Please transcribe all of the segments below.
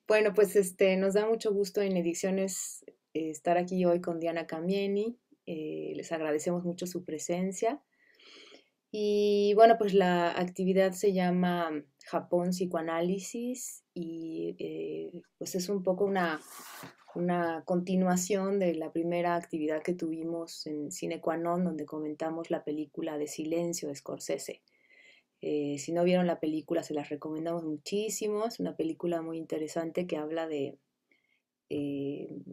Bueno, pues nos da mucho gusto en Ediciones estar aquí hoy con Diana Camieni. Les agradecemos mucho su presencia. Y bueno, pues la actividad se llama Japón Psicoanálisis y pues es un poco una continuación de la primera actividad que tuvimos en Cine Qua Non, donde comentamos la película de Silencio de Scorsese. Si no vieron la película, se las recomendamos muchísimo. Es una película muy interesante que habla de el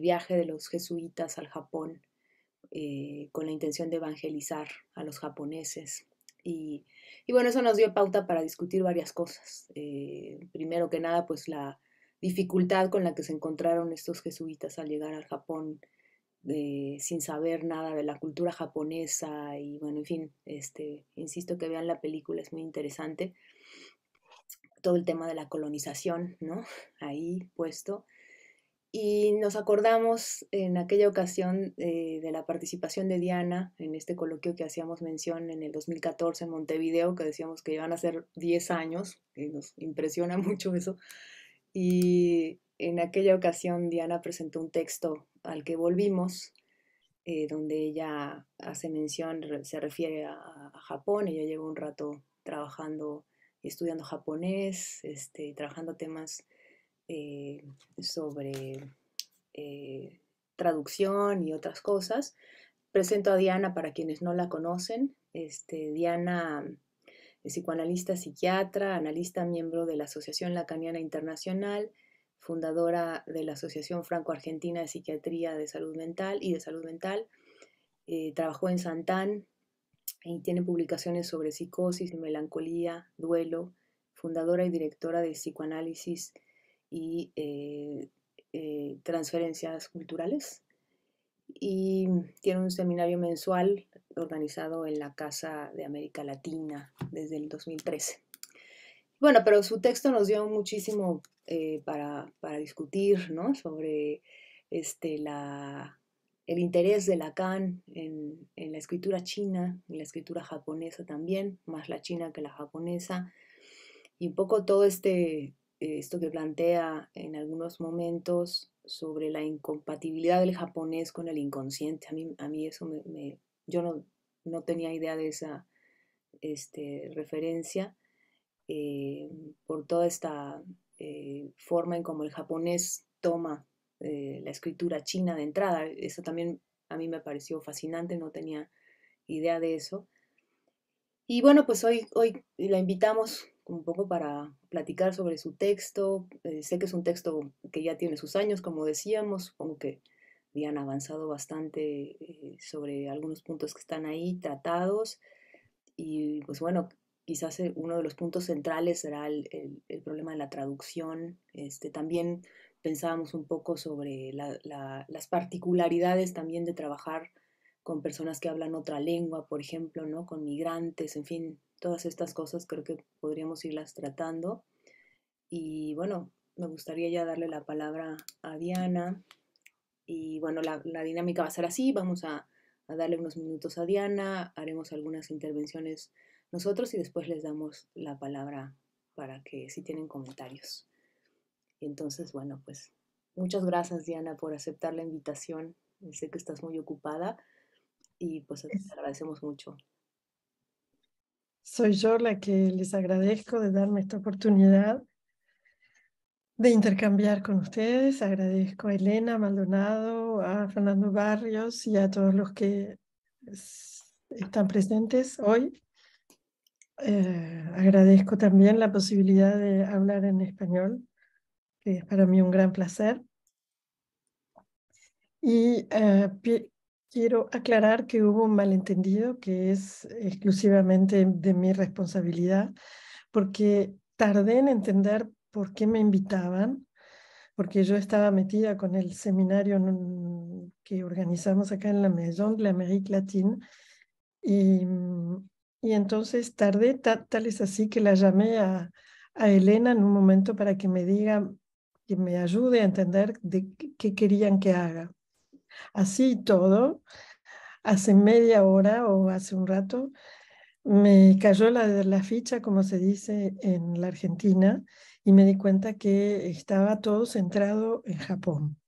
viaje de los jesuitas al Japón con la intención de evangelizar a los japoneses. Y, y, bueno, eso nos dio pauta para discutir varias cosas. Primero que nada, pues la dificultad con la que se encontraron estos jesuitas al llegar al Japón sin saber nada de la cultura japonesa y bueno, en fin, insisto que vean la película, es muy interesante. Todo el tema de la colonización, ¿no? Ahí puesto. Y nos acordamos en aquella ocasión de la participación de Diana en este coloquio que hacíamos mención en el 2014 en Montevideo, que decíamos que iban a ser 10 años, y nos impresiona mucho eso. Y en aquella ocasión Diana presentó un texto al que volvimos, donde ella hace mención, se refiere a Japón. Ella lleva un rato trabajando y estudiando japonés, trabajando temas eh, sobre traducción y otras cosas. Presento a Diana para quienes no la conocen. Diana es psicoanalista, psiquiatra, analista, miembro de la Asociación Lacaniana Internacional, fundadora de la Asociación Franco-Argentina de Psiquiatría de Salud Mental y de Salud Mental. Trabajó en Santán y tiene publicaciones sobre psicosis y melancolía, duelo, fundadora y directora de psicoanálisis y transferencias culturales. Y tiene un seminario mensual organizado en la Casa de América Latina desde el 2013. Bueno, pero su texto nos dio muchísimo para discutir, ¿no? Sobre el interés de Lacan en la escritura china, en la escritura japonesa también, más la china que la japonesa, y un poco todo esto que plantea en algunos momentos sobre la incompatibilidad del japonés con el inconsciente. A mí eso yo no tenía idea de esa referencia por toda esta forma en cómo el japonés toma la escritura china de entrada. Eso también a mí me pareció fascinante, no tenía idea de eso. Y bueno, pues hoy la invitamos un poco para platicar sobre su texto. Sé que es un texto que ya tiene sus años, como decíamos, supongo que habían avanzado bastante sobre algunos puntos que están ahí tratados. Y pues bueno, quizás uno de los puntos centrales será el problema de la traducción. También pensábamos un poco sobre las particularidades también de trabajar con personas que hablan otra lengua, por ejemplo, ¿no? Con migrantes, en fin, todas estas cosas creo que podríamos irlas tratando. Y bueno, me gustaría ya darle la palabra a Diana. Y bueno, la dinámica va a ser así, vamos a darle unos minutos a Diana, haremos algunas intervenciones nosotros y después les damos la palabra para que si tienen comentarios. Y entonces, bueno, pues muchas gracias Diana por aceptar la invitación. Sé que estás muy ocupada y pues te agradecemos mucho. Soy yo la que les agradezco de darme esta oportunidad de intercambiar con ustedes. Agradezco a Elena Maldonado, a Fernando Barrios y a todos los que están presentes hoy. Agradezco también la posibilidad de hablar en español, que es para mí un gran placer. Y quiero aclarar que hubo un malentendido que es exclusivamente de mi responsabilidad, porque tardé en entender por qué me invitaban, porque yo estaba metida con el seminario que organizamos acá en la Maison de l'Amérique Latine, y, y entonces tardé, tal es así que la llamé a Elena en un momento para que me diga, que me ayude a entender de qué querían que haga. Así y todo, hace media hora o hace un rato, me cayó la ficha, como se dice en la Argentina, y me di cuenta que estaba todo centrado en Japón.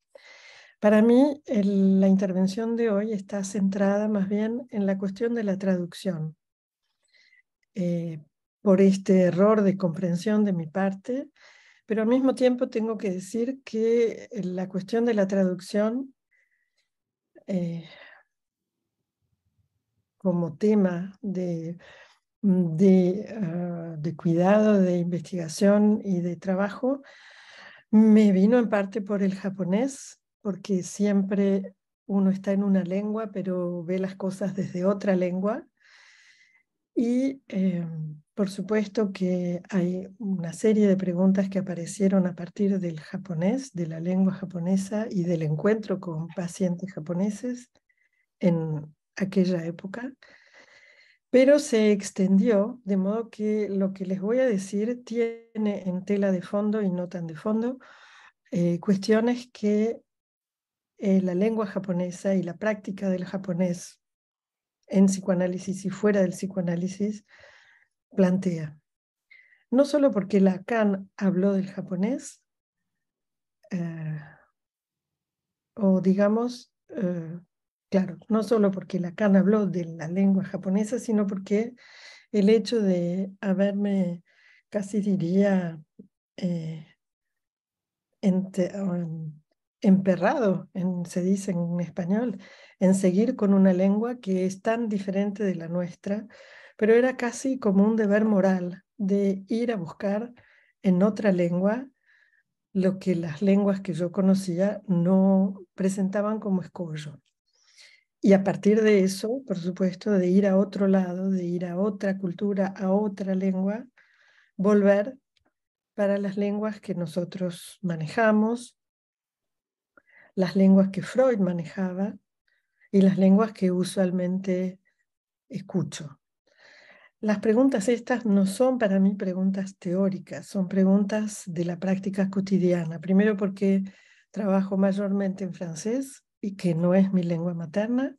Para mí, la intervención de hoy está centrada más bien en la cuestión de la traducción. Por este error de comprensión de mi parte, pero al mismo tiempo tengo que decir que la cuestión de la traducción como tema de cuidado, de investigación y de trabajo, me vino en parte por el japonés, porque siempre uno está en una lengua, pero ve las cosas desde otra lengua. Y por supuesto que hay una serie de preguntas que aparecieron a partir del japonés, de la lengua japonesa y del encuentro con pacientes japoneses en aquella época, pero se extendió, de modo que lo que les voy a decir tiene en tela de fondo y no tan de fondo cuestiones que la lengua japonesa y la práctica del japonés en psicoanálisis y fuera del psicoanálisis plantea. No solo porque Lacan habló del japonés, eh, o digamos, claro, no solo porque Lacan habló de la lengua japonesa, sino porque el hecho de haberme, casi diría, eh, emperrado, se dice en español, en seguir con una lengua que es tan diferente de la nuestra, pero era casi como un deber moral de ir a buscar en otra lengua lo que las lenguas que yo conocía no presentaban como escollo. Y a partir de eso, por supuesto, de ir a otro lado, de ir a otra cultura, a otra lengua, volver para las lenguas que nosotros manejamos, las lenguas que Freud manejaba y las lenguas que usualmente escucho. Las preguntas estas no son para mí preguntas teóricas, son preguntas de la práctica cotidiana. Primero porque trabajo mayormente en francés y que no es mi lengua materna.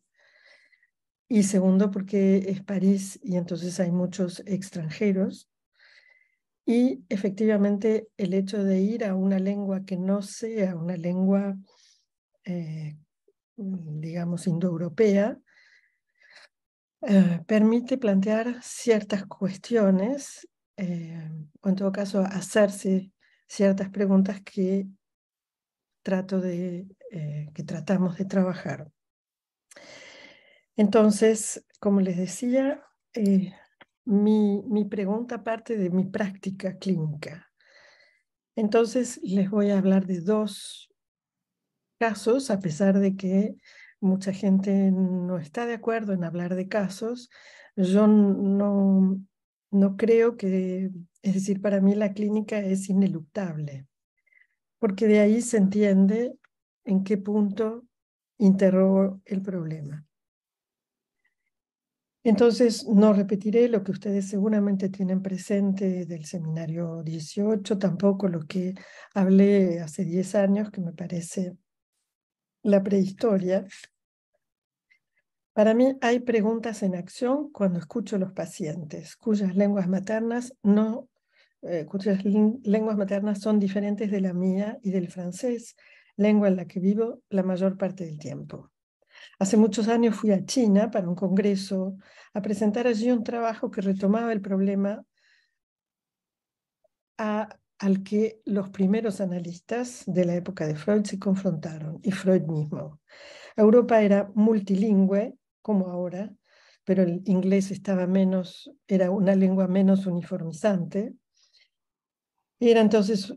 Y segundo porque es París y entonces hay muchos extranjeros. Y efectivamente el hecho de ir a una lengua que no sea una lengua, digamos, indoeuropea, permite plantear ciertas cuestiones, o en todo caso hacerse ciertas preguntas que que tratamos de trabajar. Entonces, como les decía, mi pregunta parte de mi práctica clínica. Entonces, les voy a hablar de dos casos, a pesar de que mucha gente no está de acuerdo en hablar de casos. Yo no creo que, es decir, para mí la clínica es ineluctable, porque de ahí se entiende en qué punto interrogo el problema. Entonces, no repetiré lo que ustedes seguramente tienen presente del seminario 18, tampoco lo que hablé hace 10 años, que me parece la prehistoria. Para mí hay preguntas en acción cuando escucho a los pacientes cuyas lenguas maternas lenguas maternas son diferentes de la mía y del francés, lengua en la que vivo la mayor parte del tiempo. Hace muchos años fui a China para un congreso a presentar allí un trabajo que retomaba el problema al que los primeros analistas de la época de Freud se confrontaron, y Freud mismo. Europa era multilingüe, como ahora, pero el inglés era una lengua menos uniformizante. Era entonces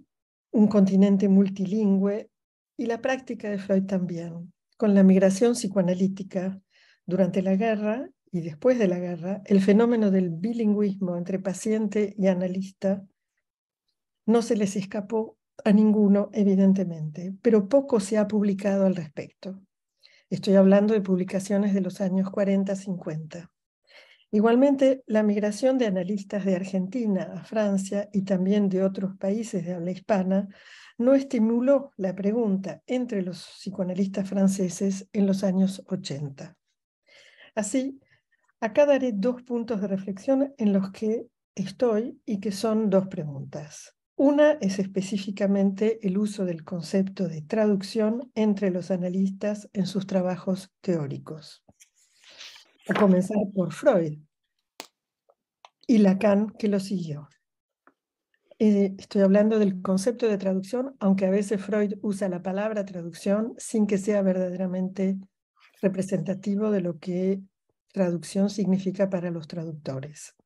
un continente multilingüe y la práctica de Freud también. Con la migración psicoanalítica durante la guerra y después de la guerra, el fenómeno del bilingüismo entre paciente y analista no se les escapó a ninguno, evidentemente, pero poco se ha publicado al respecto. Estoy hablando de publicaciones de los años 40-50. Igualmente, la migración de analistas de Argentina a Francia y también de otros países de habla hispana no estimuló la pregunta entre los psicoanalistas franceses en los años 80. Así, acá daré dos puntos de reflexión en los que estoy y que son dos preguntas. Una es específicamente el uso del concepto de traducción entre los analistas en sus trabajos teóricos, a comenzar por Freud y Lacan, que lo siguió. Estoy hablando del concepto de traducción, aunque a veces Freud usa la palabra traducción sin que sea verdaderamente representativo de lo que traducción significa para los traductores.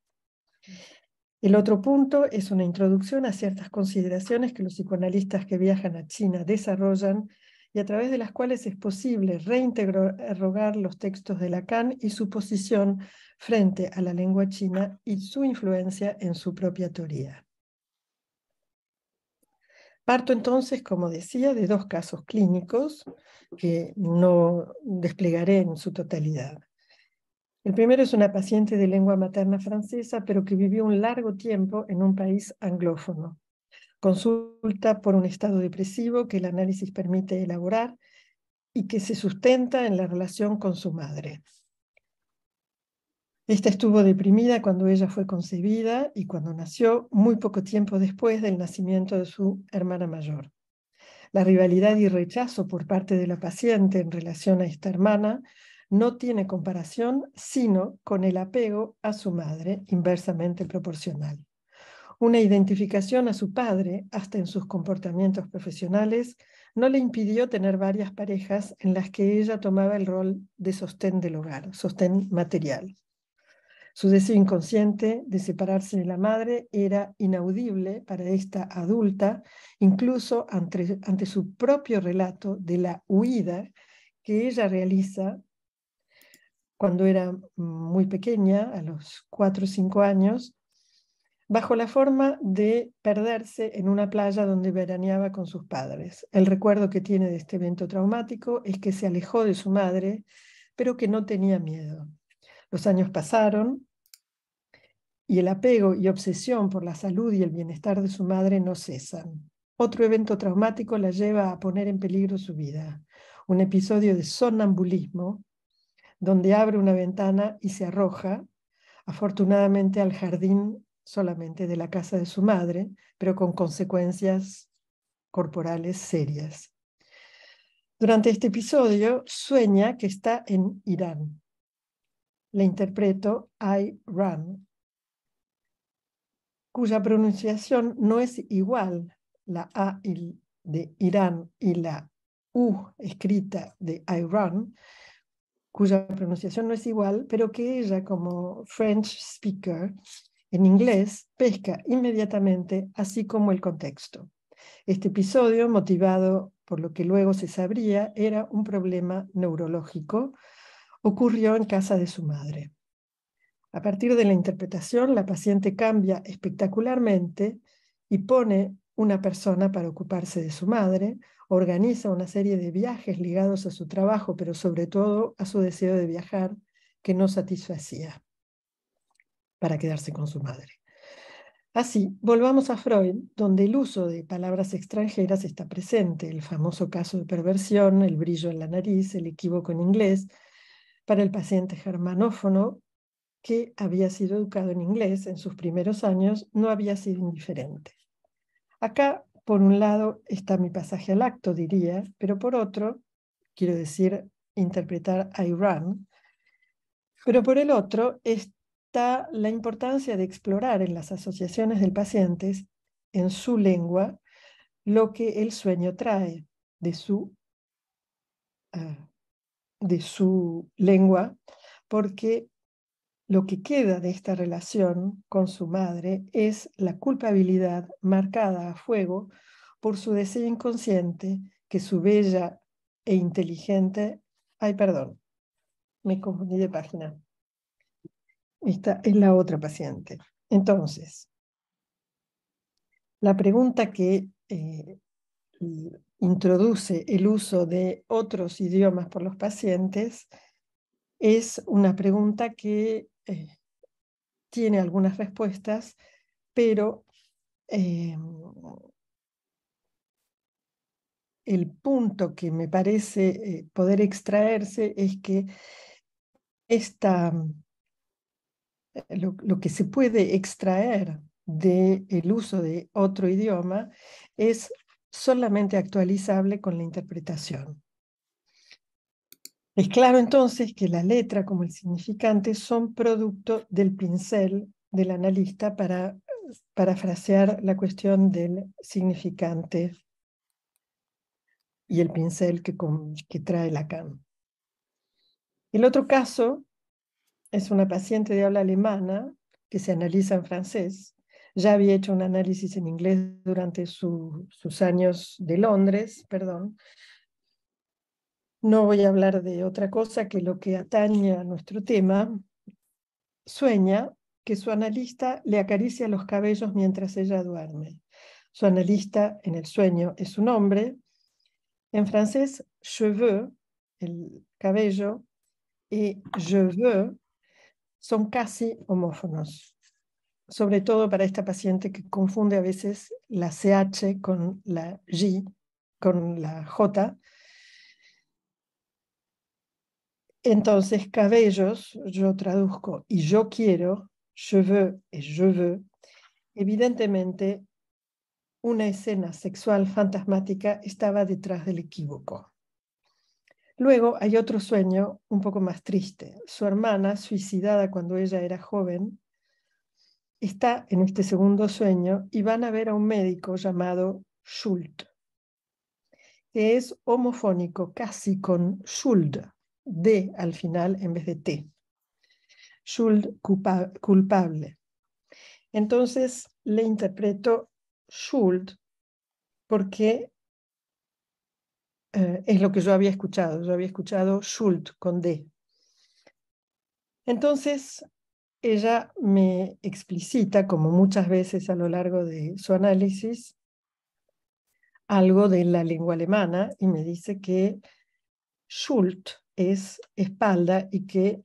El otro punto es una introducción a ciertas consideraciones que los psicoanalistas que viajan a China desarrollan y a través de las cuales es posible reinterrogar los textos de Lacan y su posición frente a la lengua china y su influencia en su propia teoría. Parto entonces, como decía, de dos casos clínicos que no desplegaré en su totalidad. El primero es una paciente de lengua materna francesa, pero que vivió un largo tiempo en un país anglófono. Consulta por un estado depresivo que el análisis permite elaborar y que se sustenta en la relación con su madre. Esta estuvo deprimida cuando ella fue concebida y cuando nació, muy poco tiempo después del nacimiento de su hermana mayor. La rivalidad y rechazo por parte de la paciente en relación a esta hermana no tiene comparación, sino con el apego a su madre, inversamente proporcional. Una identificación a su padre, hasta en sus comportamientos profesionales, no le impidió tener varias parejas en las que ella tomaba el rol de sostén del hogar, sostén material. Su deseo inconsciente de separarse de la madre era inaudible para esta adulta, incluso ante su propio relato de la huida que ella realiza cuando era muy pequeña, a los 4 o 5 años, bajo la forma de perderse en una playa donde veraneaba con sus padres. El recuerdo que tiene de este evento traumático es que se alejó de su madre, pero que no tenía miedo. Los años pasaron y el apego y obsesión por la salud y el bienestar de su madre no cesan. Otro evento traumático la lleva a poner en peligro su vida. Un episodio de sonambulismo, donde abre una ventana y se arroja, afortunadamente, al jardín solamente de la casa de su madre, pero con consecuencias corporales serias. Durante este episodio sueña que está en Irán. Le interpreto I Run, cuya pronunciación no es igual, la A de Irán y la U escrita de Iran, cuya pronunciación no es igual, pero que ella, como French speaker en inglés, pesca inmediatamente, así como el contexto. Este episodio, motivado por lo que luego se sabría, era un problema neurológico, ocurrió en casa de su madre. A partir de la interpretación, la paciente cambia espectacularmente y pone una persona para ocuparse de su madre, organiza una serie de viajes ligados a su trabajo, pero sobre todo a su deseo de viajar que no satisfacía para quedarse con su madre. Así, volvamos a Freud, donde el uso de palabras extranjeras está presente, el famoso caso de perversión, el brillo en la nariz, el equívoco en inglés. Para el paciente germanófono, que había sido educado en inglés en sus primeros años, no había sido indiferente. Acá, por un lado, está mi pasaje al acto, diría, pero por otro, quiero decir, interpretar I Run, pero por el otro está la importancia de explorar en las asociaciones del paciente, en su lengua, lo que el sueño trae de su lengua, porque lo que queda de esta relación con su madre es la culpabilidad marcada a fuego por su deseo inconsciente que su bella e inteligente... Ay, perdón, me confundí de página. Esta es la otra paciente. Entonces, la pregunta que introduce el uso de otros idiomas por los pacientes es una pregunta que tiene algunas respuestas, pero el punto que me parece poder extraerse es que lo que se puede extraer del uso de otro idioma es solamente actualizable con la interpretación. Es claro entonces que la letra como el significante son producto del pincel del analista para parafrasear la cuestión del significante y el pincel que trae Lacan. El otro caso es una paciente de habla alemana que se analiza en francés. Ya había hecho un análisis en inglés durante sus años de Londres, perdón. No voy a hablar de otra cosa que lo que atañe a nuestro tema. Sueña que su analista le acaricia los cabellos mientras ella duerme. Su analista en el sueño es un hombre. En francés, cheveux, el cabello, y je veux son casi homófonos, sobre todo para esta paciente que confunde a veces la CH con la J, con la J. Entonces, cabellos, yo traduzco y yo quiero, cheveux et je veux, evidentemente una escena sexual fantasmática estaba detrás del equívoco. Luego hay otro sueño un poco más triste. Su hermana, suicidada cuando ella era joven, está en este segundo sueño y van a ver a un médico llamado Schult, que es homofónico casi con Schuld, D al final en vez de T. Schuld, culpable. Entonces le interpreto Schuld porque es lo que yo había escuchado. Yo había escuchado Schuld con D. Entonces ella me explicita, como muchas veces a lo largo de su análisis, algo de la lengua alemana y me dice que Schuld es espalda y que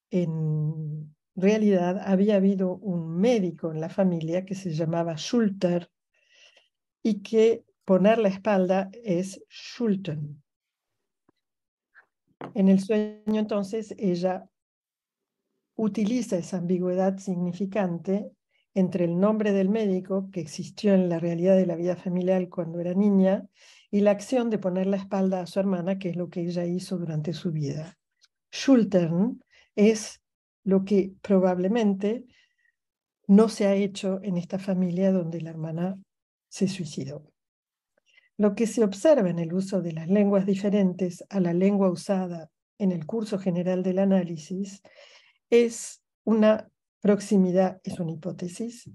en realidad había habido un médico en la familia que se llamaba Schulter y que poner la espalda es Schulten. En el sueño entonces ella utiliza esa ambigüedad significante entre el nombre del médico que existió en la realidad de la vida familiar cuando era niña y la acción de poner la espalda a su hermana, que es lo que ella hizo durante su vida. Schultern es lo que probablemente no se ha hecho en esta familia donde la hermana se suicidó. Lo que se observa en el uso de las lenguas diferentes a la lengua usada en el curso general del análisis es una proximidad, es una hipótesis,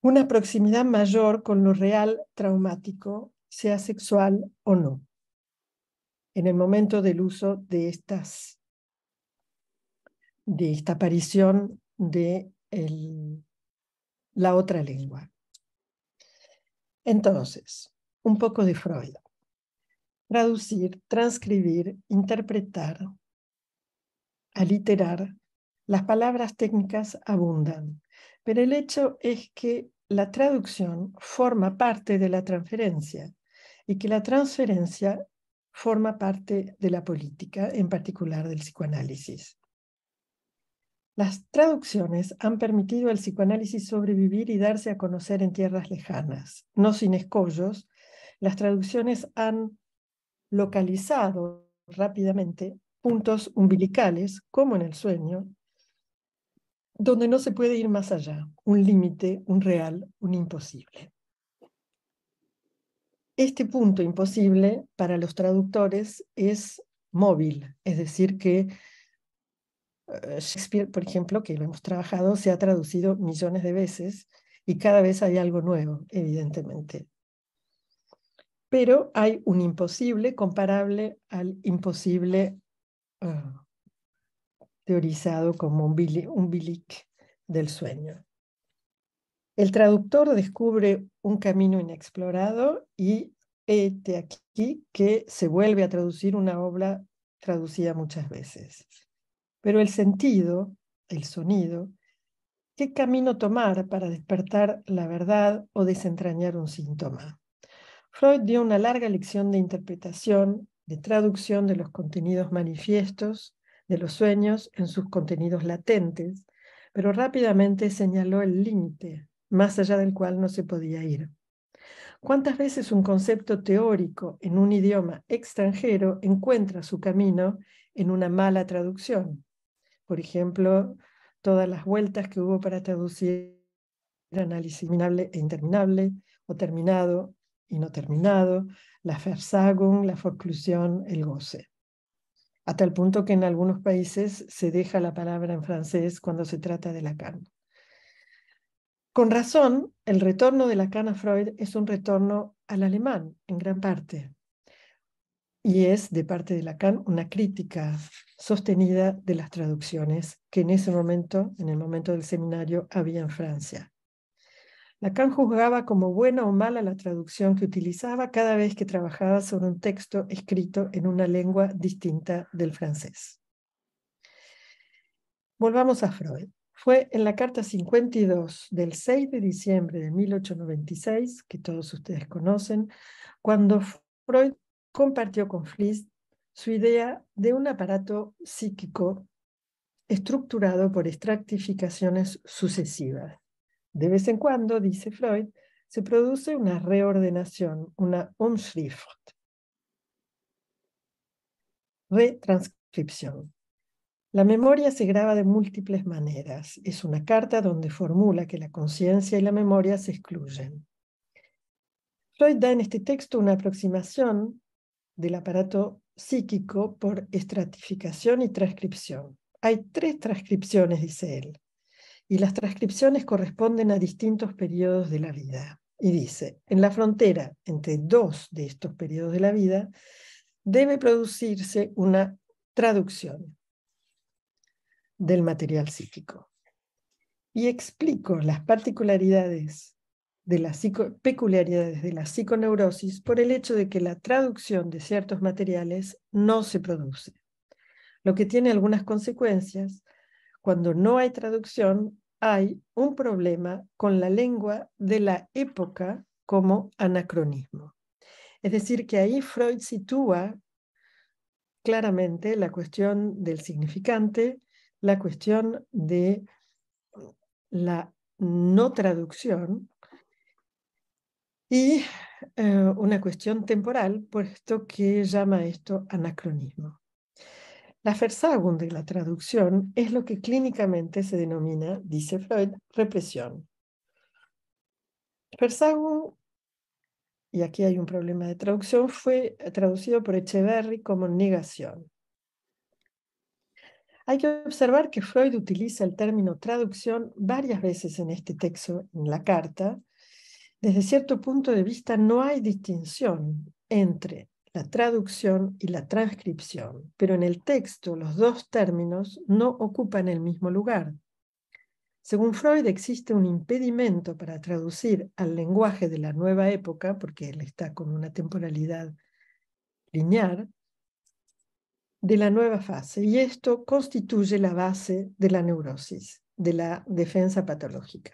una proximidad mayor con lo real traumático, sea sexual o no, en el momento del uso de esta aparición de la otra lengua. Entonces, un poco de Freud. Traducir, transcribir, interpretar, aliterar. Las palabras técnicas abundan, pero el hecho es que la traducción forma parte de la transferencia y que la transferencia forma parte de la política, en particular del psicoanálisis. Las traducciones han permitido al psicoanálisis sobrevivir y darse a conocer en tierras lejanas. No sin escollos, las traducciones han localizado rápidamente puntos umbilicales, como en el sueño, donde no se puede ir más allá, un límite, un real, un imposible. Este punto imposible para los traductores es móvil, es decir que Shakespeare, por ejemplo, que lo hemos trabajado, se ha traducido millones de veces y cada vez hay algo nuevo, evidentemente. Pero hay un imposible comparable al imposible teorizado como un bilic del sueño. El traductor descubre un camino inexplorado y este aquí que se vuelve a traducir una obra traducida muchas veces. Pero el sentido, el sonido, ¿qué camino tomar para despertar la verdad o desentrañar un síntoma? Freud dio una larga lección de interpretación, de traducción de los contenidos manifiestos de los sueños en sus contenidos latentes, pero rápidamente señaló el límite, más allá del cual no se podía ir. ¿Cuántas veces un concepto teórico en un idioma extranjero encuentra su camino en una mala traducción? Por ejemplo, todas las vueltas que hubo para traducir análisis terminable e interminable, o terminado y no terminado, la Versagung, la forclusión, el goce. A tal punto que en algunos países se deja la palabra en francés cuando se trata de Lacan. Con razón, el retorno de Lacan a Freud es un retorno al alemán, en gran parte, y es, de parte de Lacan, una crítica sostenida de las traducciones que en ese momento, en el momento del seminario, había en Francia. Lacan juzgaba como buena o mala la traducción que utilizaba cada vez que trabajaba sobre un texto escrito en una lengua distinta del francés. Volvamos a Freud. Fue en la carta 52 del 6 de diciembre de 1896, que todos ustedes conocen, cuando Freud compartió con Fliess su idea de un aparato psíquico estructurado por estratificaciones sucesivas. De vez en cuando, dice Freud, se produce una reordenación, una Umschrift, retranscripción. La memoria se graba de múltiples maneras. Es una carta donde formula que la conciencia y la memoria se excluyen. Freud da en este texto una aproximación del aparato psíquico por estratificación y transcripción. Hay 3 transcripciones, dice él, y las transcripciones corresponden a distintos periodos de la vida. Y dice, en la frontera entre 2 de estos periodos de la vida debe producirse una traducción del material psíquico. Y explico las particularidades de la peculiaridades de la psiconeurosis por el hecho de que la traducción de ciertos materiales no se produce, lo que tiene algunas consecuencias. Cuando no hay traducción, hay un problema con la lengua de la época como anacronismo. Es decir, que ahí Freud sitúa claramente la cuestión del significante, la cuestión de la no traducción y una cuestión temporal, puesto que llama esto anacronismo. La Versagung de la traducción es lo que clínicamente se denomina, dice Freud, represión. Versagung, y aquí hay un problema de traducción, fue traducido por Echeverry como negación. Hay que observar que Freud utiliza el término traducción varias veces en este texto, en la carta. Desde cierto punto de vista no hay distinción entre la traducción y la transcripción, pero en el texto los 2 términos no ocupan el mismo lugar. Según Freud, existe un impedimento para traducir al lenguaje de la nueva época, porque él está con una temporalidad lineal, de la nueva fase, y esto constituye la base de la neurosis, de la defensa patológica.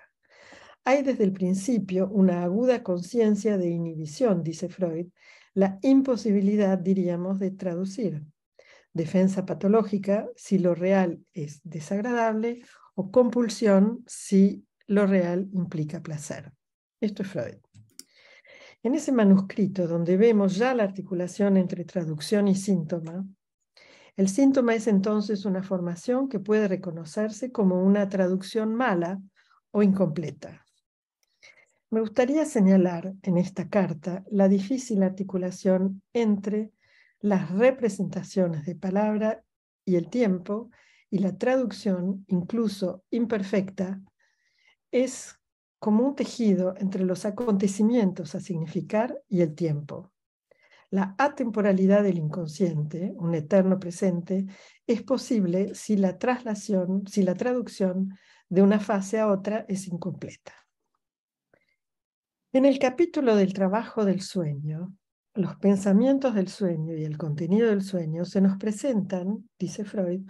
Hay desde el principio una aguda conciencia de inhibición, dice Freud, la imposibilidad, diríamos, de traducir. Defensa patológica si lo real es desagradable o compulsión si lo real implica placer. Esto es Freud. En ese manuscrito donde vemos ya la articulación entre traducción y síntoma, el síntoma es entonces una formación que puede reconocerse como una traducción mala o incompleta. Me gustaría señalar en esta carta la difícil articulación entre las representaciones de palabra y el tiempo, y la traducción, incluso imperfecta, es como un tejido entre los acontecimientos a significar y el tiempo. La atemporalidad del inconsciente, un eterno presente, es posible si la traslación, si la traducción de una fase a otra es incompleta. En el capítulo del trabajo del sueño, los pensamientos del sueño y el contenido del sueño se nos presentan, dice Freud,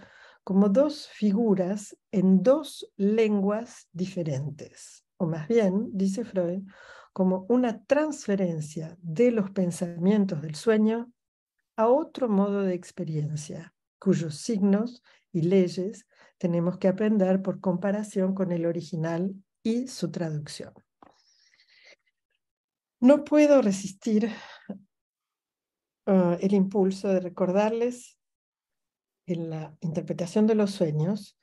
como 2 figuras en 2 lenguas diferentes, o más bien, dice Freud, como una transferencia de los pensamientos del sueño a otro modo de experiencia, cuyos signos y leyes tenemos que aprender por comparación con el original y su traducción. No puedo resistir el impulso de recordarles en la interpretación de los sueños.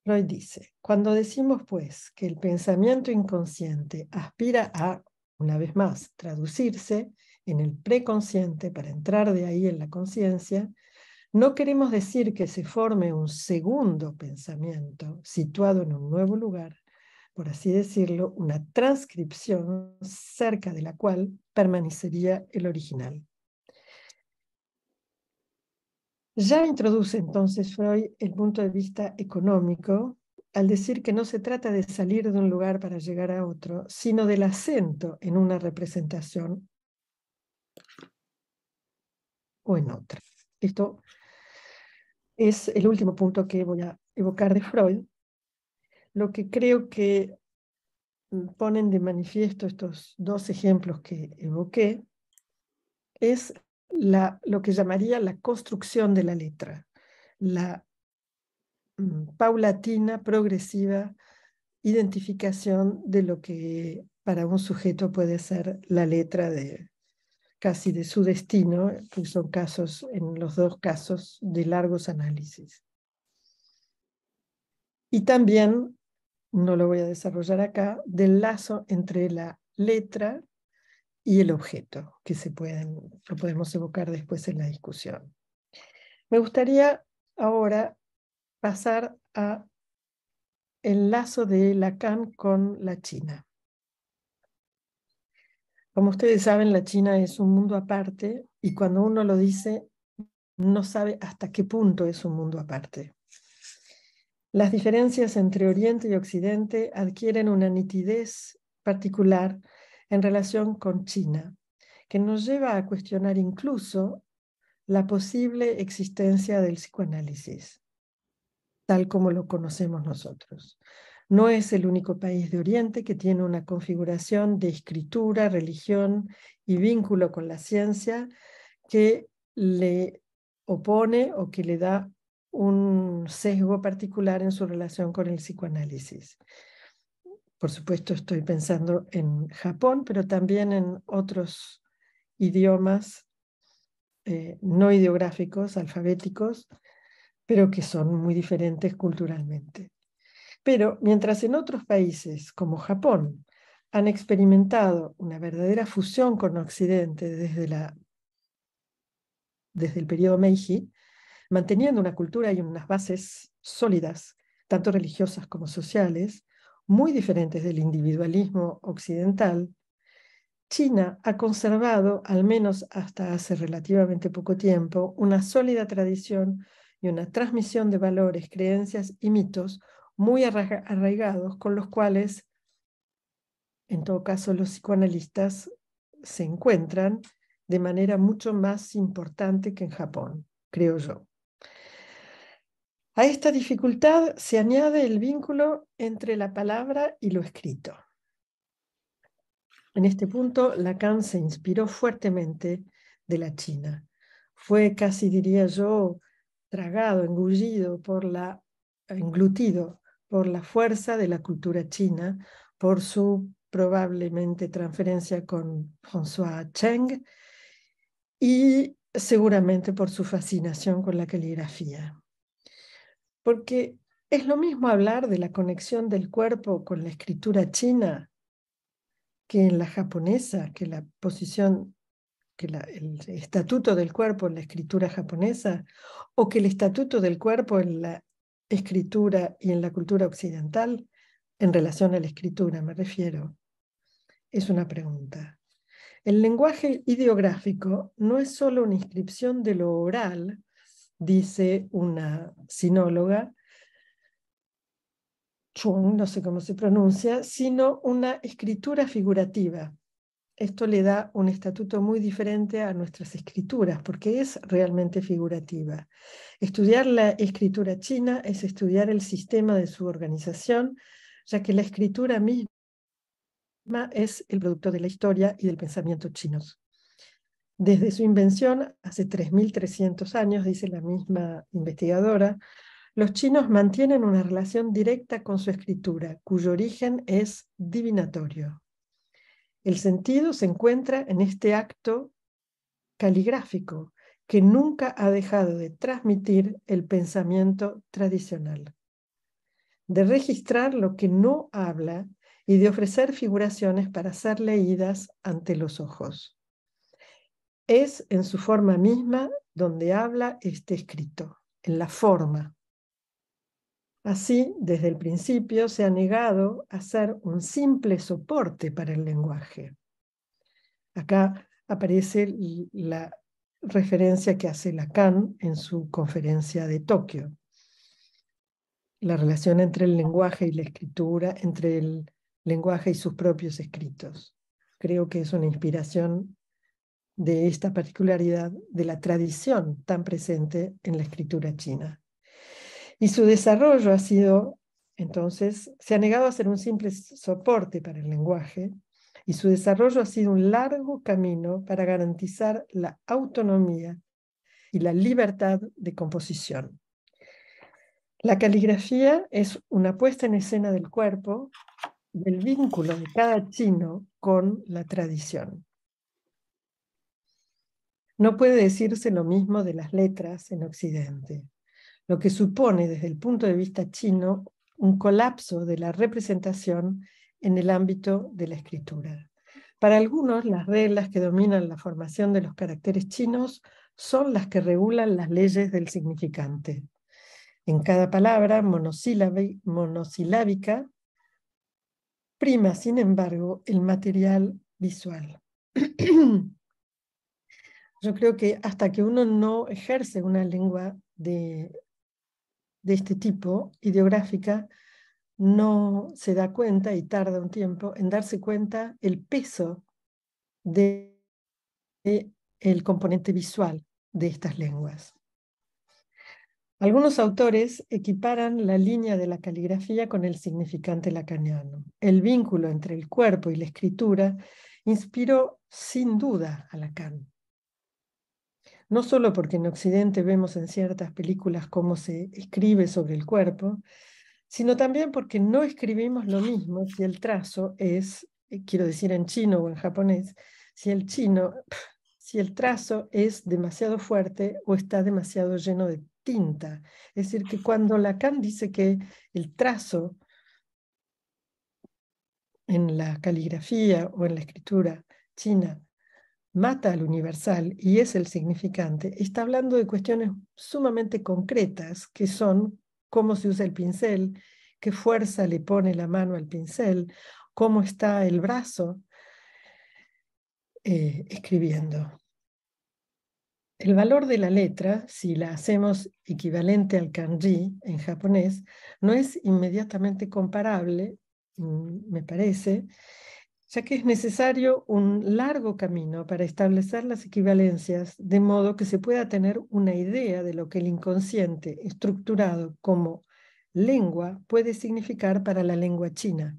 Freud dice, cuando decimos pues que el pensamiento inconsciente aspira a, una vez más, traducirse en el preconsciente para entrar de ahí en la conciencia, no queremos decir que se forme un segundo pensamiento situado en un nuevo lugar, por así decirlo, una transcripción cerca de la cual permanecería el original. Ya introduce entonces Freud el punto de vista económico al decir que no se trata de salir de un lugar para llegar a otro, sino del acento en una representación o en otra. Esto es el último punto que voy a evocar de Freud. Lo que creo que ponen de manifiesto estos dos ejemplos que evoqué es lo que llamaría la construcción de la letra, la paulatina, progresiva identificación de lo que para un sujeto puede ser la letra de casi de su destino, que son casos, en los dos casos, de largos análisis. Y también, no lo voy a desarrollar acá, del lazo entre la letra y el objeto, que lo podemos evocar después en la discusión. Me gustaría ahora pasar a el lazo de Lacan con la China. Como ustedes saben, la China es un mundo aparte y cuando uno lo dice, no sabe hasta qué punto es un mundo aparte. Las diferencias entre Oriente y Occidente adquieren una nitidez particular en relación con China, que nos lleva a cuestionar incluso la posible existencia del psicoanálisis, tal como lo conocemos nosotros. No es el único país de Oriente que tiene una configuración de escritura, religión y vínculo con la ciencia que le opone o que le da un sesgo particular en su relación con el psicoanálisis. Por supuesto, estoy pensando en Japón, pero también en otros idiomas no ideográficos, alfabéticos, pero que son muy diferentes culturalmente. Pero mientras en otros países, como Japón, han experimentado una verdadera fusión con Occidente desde el periodo Meiji, manteniendo una cultura y unas bases sólidas, tanto religiosas como sociales, muy diferentes del individualismo occidental, China ha conservado, al menos hasta hace relativamente poco tiempo, una sólida tradición y una transmisión de valores, creencias y mitos muy arraigados con los cuales, en todo caso, los psicoanalistas se encuentran de manera mucho más importante que en Japón, creo yo. A esta dificultad se añade el vínculo entre la palabra y lo escrito. En este punto, Lacan se inspiró fuertemente de la China. Fue casi, diría yo, tragado, englutido por la fuerza de la cultura china, por su probablemente transferencia con François Cheng y seguramente por su fascinación con la caligrafía. Porque es lo mismo hablar de la conexión del cuerpo con la escritura china que en la japonesa, que la posición, el estatuto del cuerpo en la escritura japonesa, o que el estatuto del cuerpo en la escritura y en la cultura occidental, en relación a la escritura me refiero, es una pregunta. El lenguaje ideográfico no es solo una inscripción de lo oral, dice una sinóloga, Chung, no sé cómo se pronuncia, sino una escritura figurativa. Esto le da un estatuto muy diferente a nuestras escrituras, porque es realmente figurativa. Estudiar la escritura china es estudiar el sistema de su organización, ya que la escritura misma es el producto de la historia y del pensamiento chinos. Desde su invención, hace 3.300 años, dice la misma investigadora, los chinos mantienen una relación directa con su escritura, cuyo origen es divinatorio. El sentido se encuentra en este acto caligráfico que nunca ha dejado de transmitir el pensamiento tradicional, de registrar lo que no habla y de ofrecer figuraciones para ser leídas ante los ojos. Es en su forma misma donde habla este escrito, en la forma. Así, desde el principio se ha negado a ser un simple soporte para el lenguaje. Acá aparece la referencia que hace Lacan en su conferencia de Tokio. La relación entre el lenguaje y la escritura, entre el lenguaje y sus propios escritos. Creo que es una inspiración de esta particularidad de la tradición tan presente en la escritura china. Y su desarrollo ha sido, entonces, se ha negado a ser un simple soporte para el lenguaje, y su desarrollo ha sido un largo camino para garantizar la autonomía y la libertad de composición. La caligrafía es una puesta en escena del cuerpo, del vínculo de cada chino con la tradición. No puede decirse lo mismo de las letras en Occidente, lo que supone desde el punto de vista chino un colapso de la representación en el ámbito de la escritura. Para algunos, las reglas que dominan la formación de los caracteres chinos son las que regulan las leyes del significante. En cada palabra monosilábica prima, sin embargo, el material visual. Yo creo que hasta que uno no ejerce una lengua de este tipo, ideográfica, no se da cuenta y tarda un tiempo en darse cuenta el peso del componente visual de estas lenguas. Algunos autores equiparan la línea de la caligrafía con el significante lacaniano. El vínculo entre el cuerpo y la escritura inspiró sin duda a Lacan. No solo porque en Occidente vemos en ciertas películas cómo se escribe sobre el cuerpo, sino también porque no escribimos lo mismo si el trazo es, quiero decir en chino o en japonés, si el trazo es demasiado fuerte o está demasiado lleno de tinta. Es decir, que cuando Lacan dice que el trazo en la caligrafía o en la escritura china mata al universal y es el significante, está hablando de cuestiones sumamente concretas, que son cómo se usa el pincel, qué fuerza le pone la mano al pincel, cómo está el brazo escribiendo. El valor de la letra, si la hacemos equivalente al kanji en japonés, no es inmediatamente comparable, me parece, ya que es necesario un largo camino para establecer las equivalencias, de modo que se pueda tener una idea de lo que el inconsciente, estructurado como lengua, puede significar para la lengua china.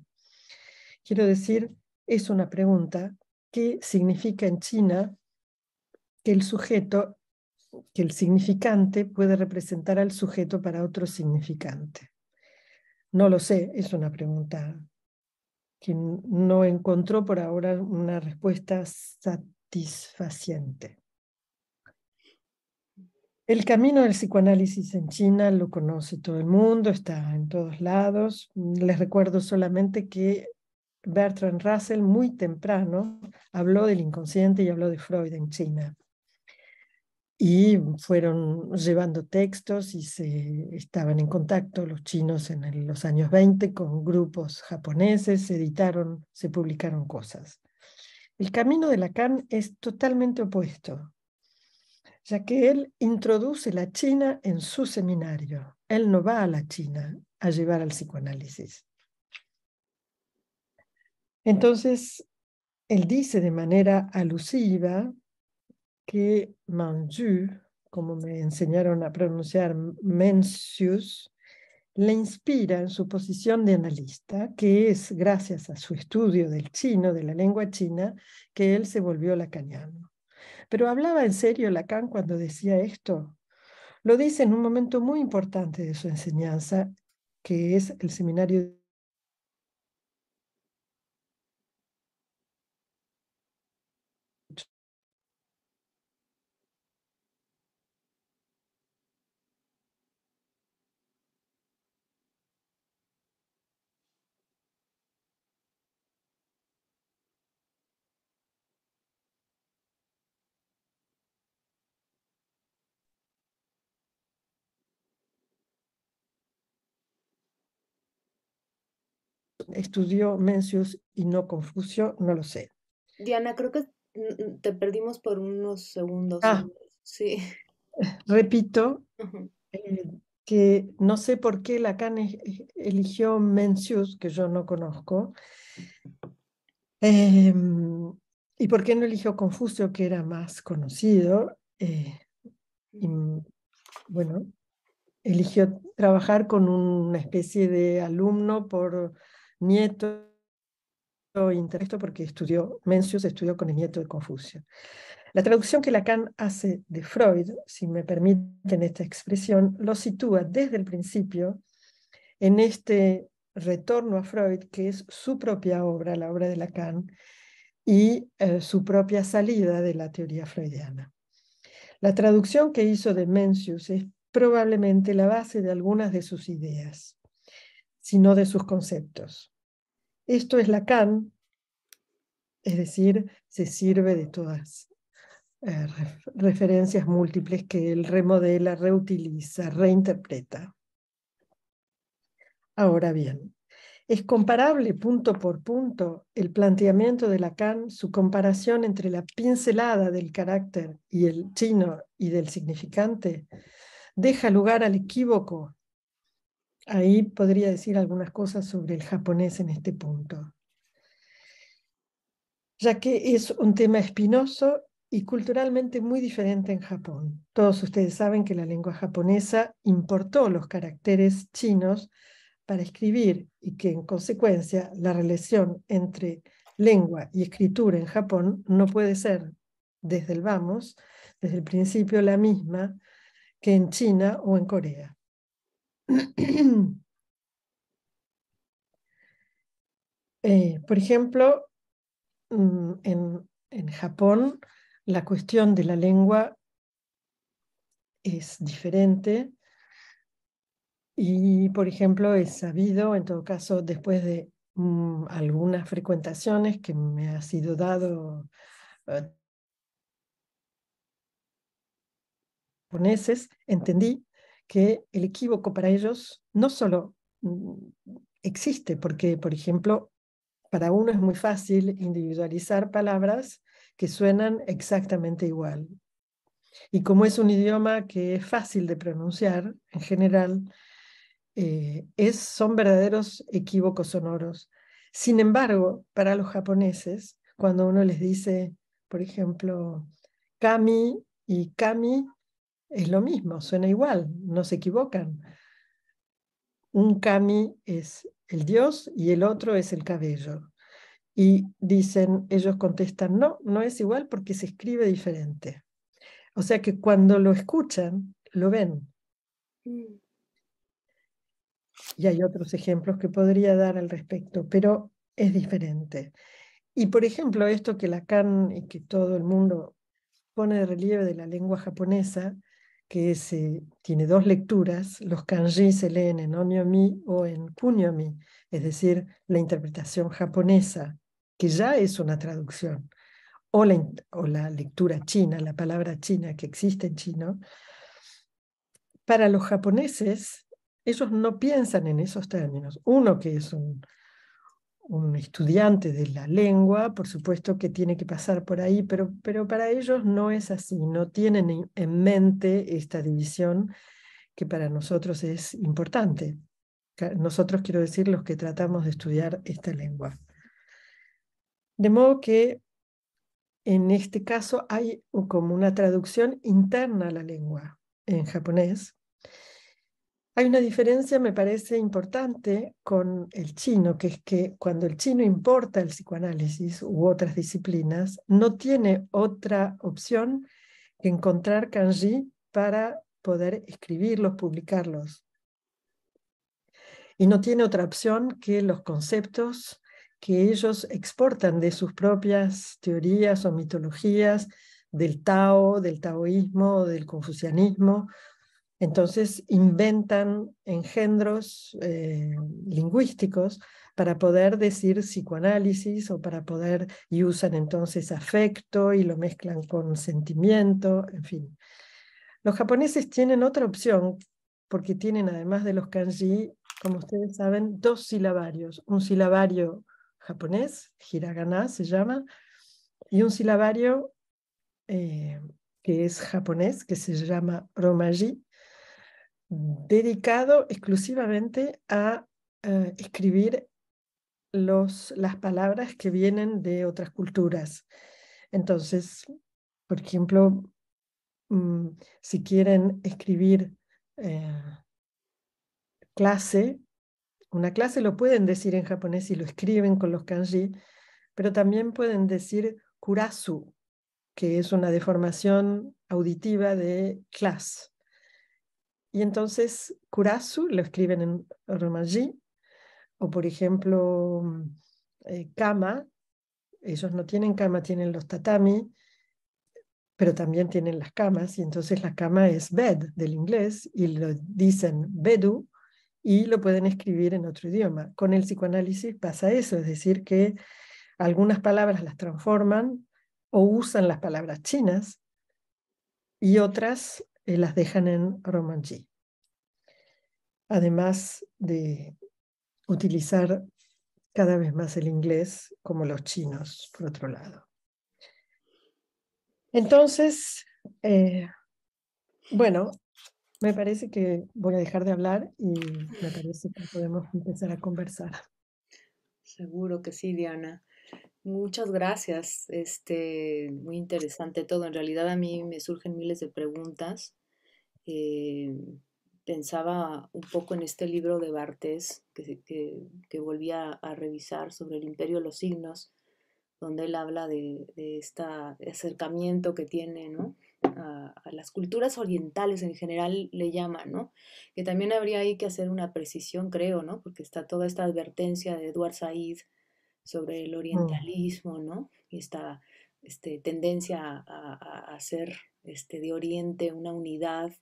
Quiero decir, es una pregunta: ¿qué significa en China que el sujeto, que el significante puede representar al sujeto para otro significante? No lo sé, es una pregunta que no encontró por ahora una respuesta satisfaciente. El camino del psicoanálisis en China lo conoce todo el mundo, está en todos lados. Les recuerdo solamente que Bertrand Russell muy temprano habló del inconsciente y habló de Freud en China. Y fueron llevando textos y estaban en contacto los chinos en los años 20 con grupos japoneses, se publicaron cosas. El camino de Lacan es totalmente opuesto, ya que él introduce la China en su seminario. Él no va a la China a llevar al psicoanálisis. Entonces, él dice de manera alusiva que Manju, como me enseñaron a pronunciar Mencius, le inspira en su posición de analista, que es gracias a su estudio del chino, de la lengua china, que él se volvió lacaniano. Pero ¿hablaba en serio Lacan cuando decía esto? Lo dice en un momento muy importante de su enseñanza, que es el seminario. Estudió Mencius y no Confucio, no lo sé. Diana, creo que te perdimos por unos segundos. Ah, Sí. repito, Ujú. que no sé por qué Lacan eligió Mencius, que yo no conozco, y por qué no eligió Confucio, que era más conocido. Y bueno, eligió trabajar con una especie de alumno por nieto intelecto, porque Mencius estudió con el nieto de Confucio. La traducción que Lacan hace de Freud, si me permiten esta expresión, lo sitúa desde el principio en este retorno a Freud, que es su propia obra, la obra de Lacan, y su propia salida de la teoría freudiana. La traducción que hizo de Mencius es probablemente la base de algunas de sus ideas, sino de sus conceptos. Esto es Lacan, es decir, se sirve de todas referencias múltiples que él remodela, reutiliza, reinterpreta. Ahora bien, es comparable punto por punto el planteamiento de Lacan, su comparación entre la pincelada del carácter y el chino y del significante, deja lugar al equívoco. Ahí podría decir algunas cosas sobre el japonés en este punto, ya que es un tema espinoso y culturalmente muy diferente en Japón. Todos ustedes saben que la lengua japonesa importó los caracteres chinos para escribir y que en consecuencia la relación entre lengua y escritura en Japón no puede ser desde el vamos, desde el principio la misma que en China o en Corea. Por ejemplo, en Japón la cuestión de la lengua es diferente y, por ejemplo, es sabido, en todo caso, después de algunas frecuentaciones que me ha sido dado japoneses, entendí que el equívoco para ellos no solo existe, porque, por ejemplo, para uno es muy fácil individualizar palabras que suenan exactamente igual. Y como es un idioma que es fácil de pronunciar, en general, son verdaderos equívocos sonoros. Sin embargo, para los japoneses, cuando uno les dice, por ejemplo, kami y kami, es lo mismo, suena igual, no se equivocan. Un kami es el dios y el otro es el cabello. Y dicen, ellos contestan, no, no es igual porque se escribe diferente. O sea que cuando lo escuchan, lo ven. Y hay otros ejemplos que podría dar al respecto, pero es diferente. Y por ejemplo, esto que Lacan y que todo el mundo pone de relieve de la lengua japonesa, que tiene dos lecturas, los kanji se leen en onyomi o en kunyomi, es decir, la interpretación japonesa, que ya es una traducción, o la lectura china, la palabra china que existe en chino. Para los japoneses, ellos no piensan en esos términos. Uno que es un estudiante de la lengua, por supuesto que tiene que pasar por ahí, pero para ellos no es así, no tienen en mente esta división que para nosotros es importante. Nosotros, quiero decir, los que tratamos de estudiar esta lengua. De modo que en este caso hay como una traducción interna a la lengua en japonés. Hay una diferencia, me parece importante, con el chino, que es que cuando el chino importa el psicoanálisis u otras disciplinas, no tiene otra opción que encontrar kanji para poder escribirlos, publicarlos. Y no tiene otra opción que los conceptos que ellos exportan de sus propias teorías o mitologías, del Tao, del taoísmo, del confucianismo. Entonces inventan engendros lingüísticos para poder decir psicoanálisis o para poder, y usan entonces afecto y lo mezclan con sentimiento, en fin. Los japoneses tienen otra opción porque tienen, además de los kanji, como ustedes saben, dos silabarios. Un silabario japonés, hiragana se llama, y un silabario eh, que es japonés, que se llama romaji, dedicado exclusivamente a escribir las palabras que vienen de otras culturas. Entonces, por ejemplo, si quieren escribir eh, clase, una clase lo pueden decir en japonés y lo escriben con los kanji, pero también pueden decir kurasu, que es una deformación auditiva de class. Y entonces kurasu lo escriben en romaji, o por ejemplo, kama, ellos no tienen cama, tienen los tatami, pero también tienen las camas, y entonces la cama es bed del inglés, y lo dicen bedu, y lo pueden escribir en otro idioma. Con el psicoanálisis pasa eso, es decir, que algunas palabras las transforman o usan las palabras chinas y otras las dejan en romanji. Además de utilizar cada vez más el inglés como los chinos, por otro lado. Entonces, bueno, me parece que voy a dejar de hablar y me parece que podemos empezar a conversar. Seguro que sí, Diana. Muchas gracias. Muy interesante todo. En realidad a mí me surgen miles de preguntas. Eh, Pensaba un poco en este libro de Bartés que volví a revisar sobre el imperio de los signos, donde él habla de este acercamiento que tiene, ¿no? A las culturas orientales en general le llaman, ¿no? Que también habría ahí que hacer una precisión, creo, ¿no? Porque está toda esta advertencia de Edward Said sobre el Mm. orientalismo, ¿no? Y esta tendencia a hacer de Oriente una unidad,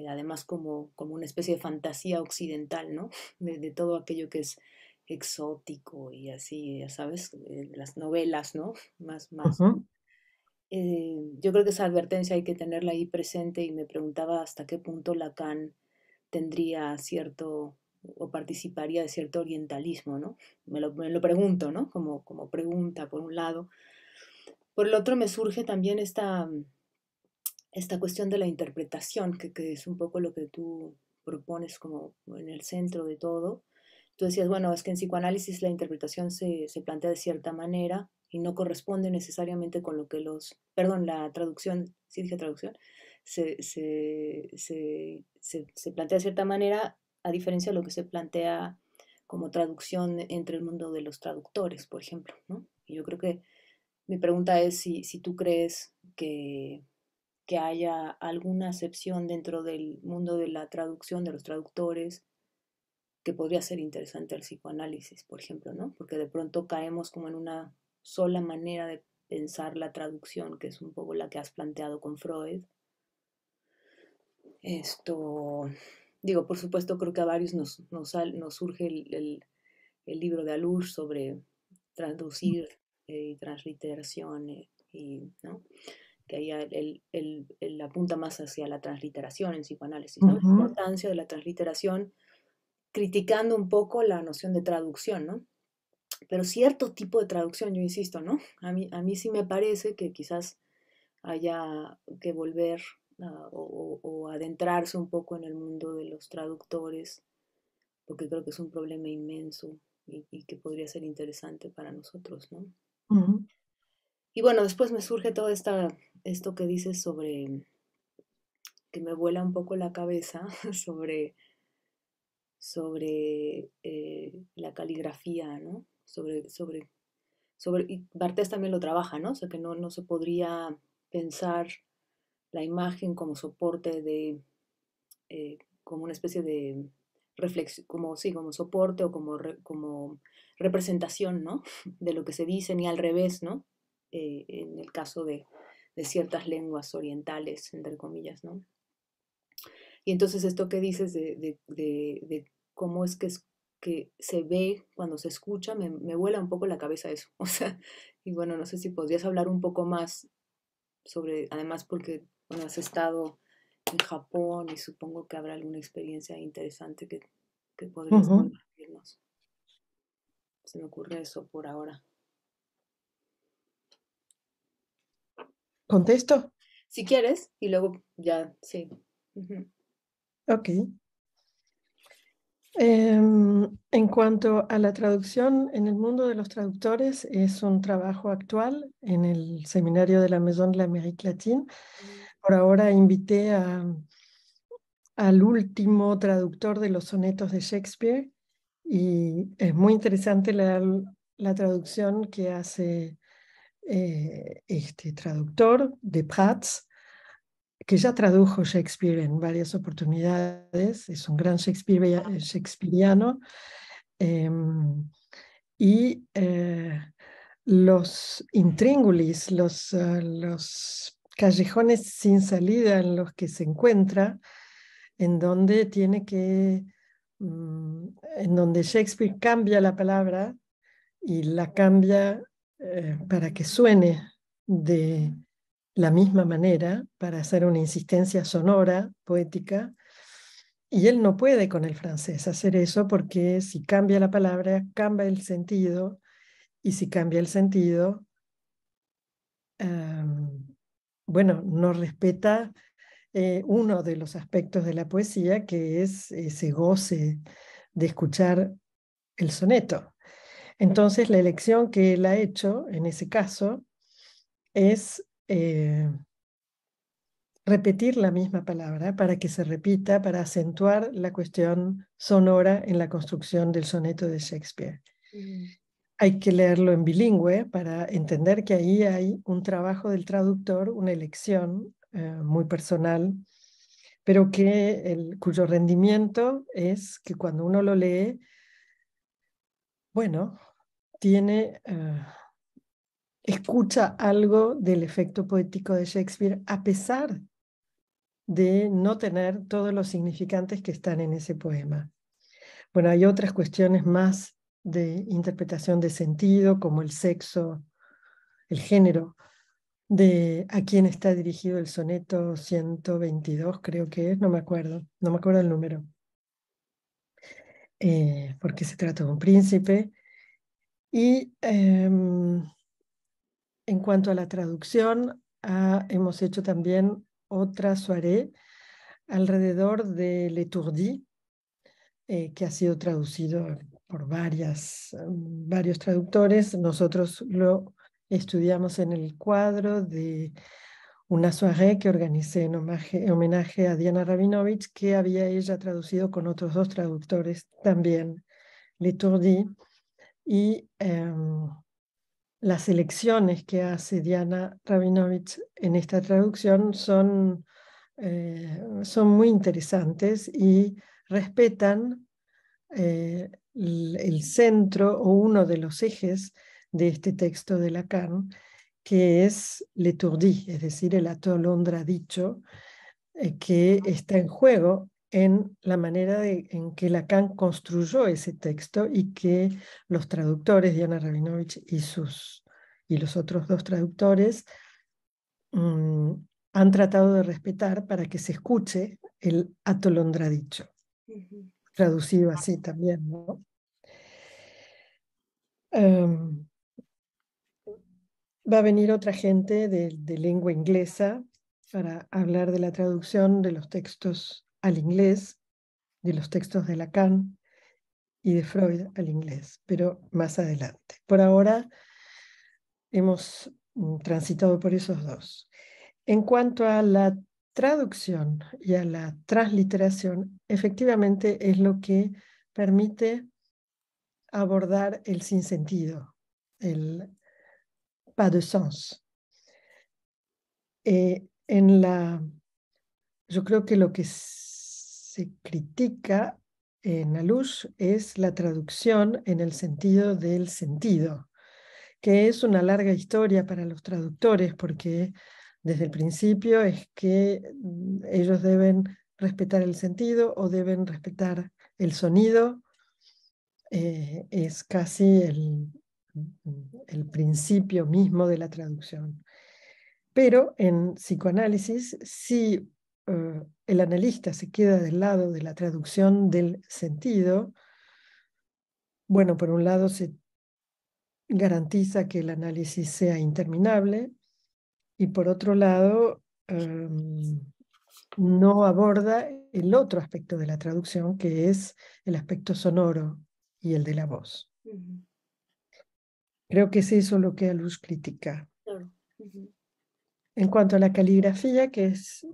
además como una especie de fantasía occidental, ¿no? De todo aquello que es exótico y así, ya sabes, las novelas, ¿no? Más. Ujú. Yo creo que esa advertencia hay que tenerla ahí presente y me preguntaba hasta qué punto Lacan tendría cierto o participaría de cierto orientalismo, ¿no? Me lo pregunto, ¿no? Como pregunta, por un lado. Por el otro me surge también esta cuestión de la interpretación, que es un poco lo que tú propones como en el centro de todo. Tú decías, bueno, es que en psicoanálisis la interpretación se plantea de cierta manera y no corresponde necesariamente con lo que perdón, la traducción, sí dije traducción, se plantea de cierta manera a diferencia de lo que se plantea como traducción entre el mundo de los traductores, por ejemplo, ¿no? Y yo creo que mi pregunta es si tú crees que haya alguna acepción dentro del mundo de la traducción, de los traductores, que podría ser interesante el psicoanálisis, por ejemplo, ¿no? Porque de pronto caemos como en una sola manera de pensar la traducción, que es un poco la que has planteado con Freud. Esto, digo, por supuesto, creo que a varios nos surge el libro de Alush sobre traducir y transliteración, y, ¿no? Que ahí él apunta más hacia la transliteración en psicoanálisis, ¿no? La Ujú. importancia de la transliteración, criticando un poco la noción de traducción, ¿no? Pero cierto tipo de traducción, yo insisto, ¿no? A mí sí me parece que quizás haya que volver o adentrarse un poco en el mundo de los traductores, porque creo que es un problema inmenso y que podría ser interesante para nosotros, ¿no? Ujú. Y bueno, después me surge todo esto que dices que me vuela un poco la cabeza sobre la caligrafía, ¿no? Y Bartés también lo trabaja, ¿no? O sea, que no se podría pensar la imagen como soporte de, como una especie de reflexión, como, sí, como soporte o como representación, ¿no? De lo que se dicen y al revés, ¿no? En el caso de ciertas lenguas orientales, entre comillas, ¿no? Y entonces esto que dices de cómo que se ve cuando se escucha, me vuela un poco la cabeza eso. O sea, y bueno, no sé si podrías hablar un poco más sobre, además porque, bueno, has estado en Japón y supongo que habrá alguna experiencia interesante que podrías Ujú. compartirnos. Se me ocurre eso por ahora. ¿Contesto? Si quieres, y luego ya, sí. Ujú. Ok. En cuanto a la traducción, en el mundo de los traductores es un trabajo actual en el seminario de la Maison de l'Amérique latine. Por ahora invité al último traductor de los sonetos de Shakespeare y es muy interesante la traducción que hace este traductor de Prats, que ya tradujo Shakespeare en varias oportunidades, es un gran shakespeariano. Y los intríngulis, los callejones sin salida en los que se encuentra, en donde en donde Shakespeare cambia la palabra y la cambia para que suene de la misma manera, para hacer una insistencia sonora, poética, y él no puede con el francés hacer eso porque si cambia la palabra, cambia el sentido, y si cambia el sentido, bueno, no respeta uno de los aspectos de la poesía, que es ese goce de escuchar el soneto. Entonces, la elección que él ha hecho en ese caso es repetir la misma palabra para que se repita, para acentuar la cuestión sonora en la construcción del soneto de Shakespeare. Mm. Hay que leerlo en bilingüe para entender que ahí hay un trabajo del traductor, una elección muy personal, pero cuyo rendimiento es que cuando uno lo lee, bueno, escucha algo del efecto poético de Shakespeare a pesar de no tener todos los significantes que están en ese poema. Bueno, hay otras cuestiones más de interpretación de sentido, como el sexo, el género, de a quién está dirigido el soneto 122, creo que es, no me acuerdo el número, porque se trata de un príncipe. Y en cuanto a la traducción, hemos hecho también otra soirée alrededor de L'Étourdi, que ha sido traducido por varios traductores. Nosotros lo estudiamos en el cuadro de una soirée que organicé en homenaje a Diana Rabinovich, que había ella traducido con otros dos traductores también, L'Étourdi, y las elecciones que hace Diana Rabinovich en esta traducción son muy interesantes y respetan el centro o uno de los ejes de este texto de Lacan, que es l'étourdi, es decir, el atolondra dicho, que está en juego en la manera en que Lacan construyó ese texto y que los traductores, Diana Rabinovich y los otros dos traductores, mm, han tratado de respetar para que se escuche el atolondra dicho, Ujú. traducido así también, ¿no? Um, Va a venir otra gente de lengua inglesa para hablar de la traducción de los textos al inglés, de los textos de Lacan y de Freud al inglés, pero más adelante. Por ahora hemos transitado por esos dos. En cuanto a la traducción y a la transliteración, efectivamente es lo que permite abordar el sinsentido, el pas de sens. yo creo que lo que se critica en Alush es la traducción en el sentido del sentido, que es una larga historia para los traductores, porque desde el principio es que ellos deben respetar el sentido o deben respetar el sonido. Es casi el principio mismo de la traducción. Pero en psicoanálisis, si el analista se queda del lado de la traducción del sentido, bueno, por un lado se garantiza que el análisis sea interminable y por otro lado no aborda el otro aspecto de la traducción, que es el aspecto sonoro y el de la voz. Creo que es eso lo que Alush critica. Claro. En cuanto a la caligrafía, que es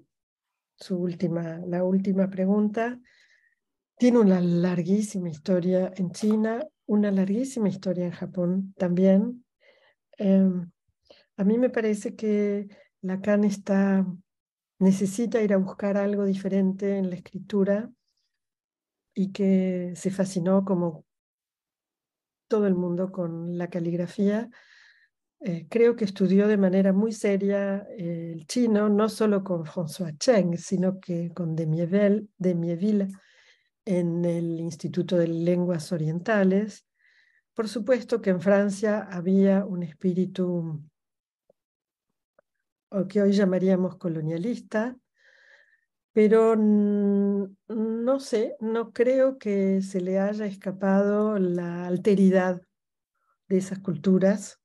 la última pregunta, tiene una larguísima historia en China, una larguísima historia en Japón también. A mí me parece que Lacan necesita ir a buscar algo diferente en la escritura y que se fascinó como todo el mundo con la caligrafía. Creo que estudió de manera muy seria el chino, no solo con François Cheng, sino que con de Mieville en el Instituto de Lenguas Orientales. Por supuesto que en Francia había un espíritu, o que hoy llamaríamos colonialista, pero no sé, no creo que se le haya escapado la alteridad de esas culturas.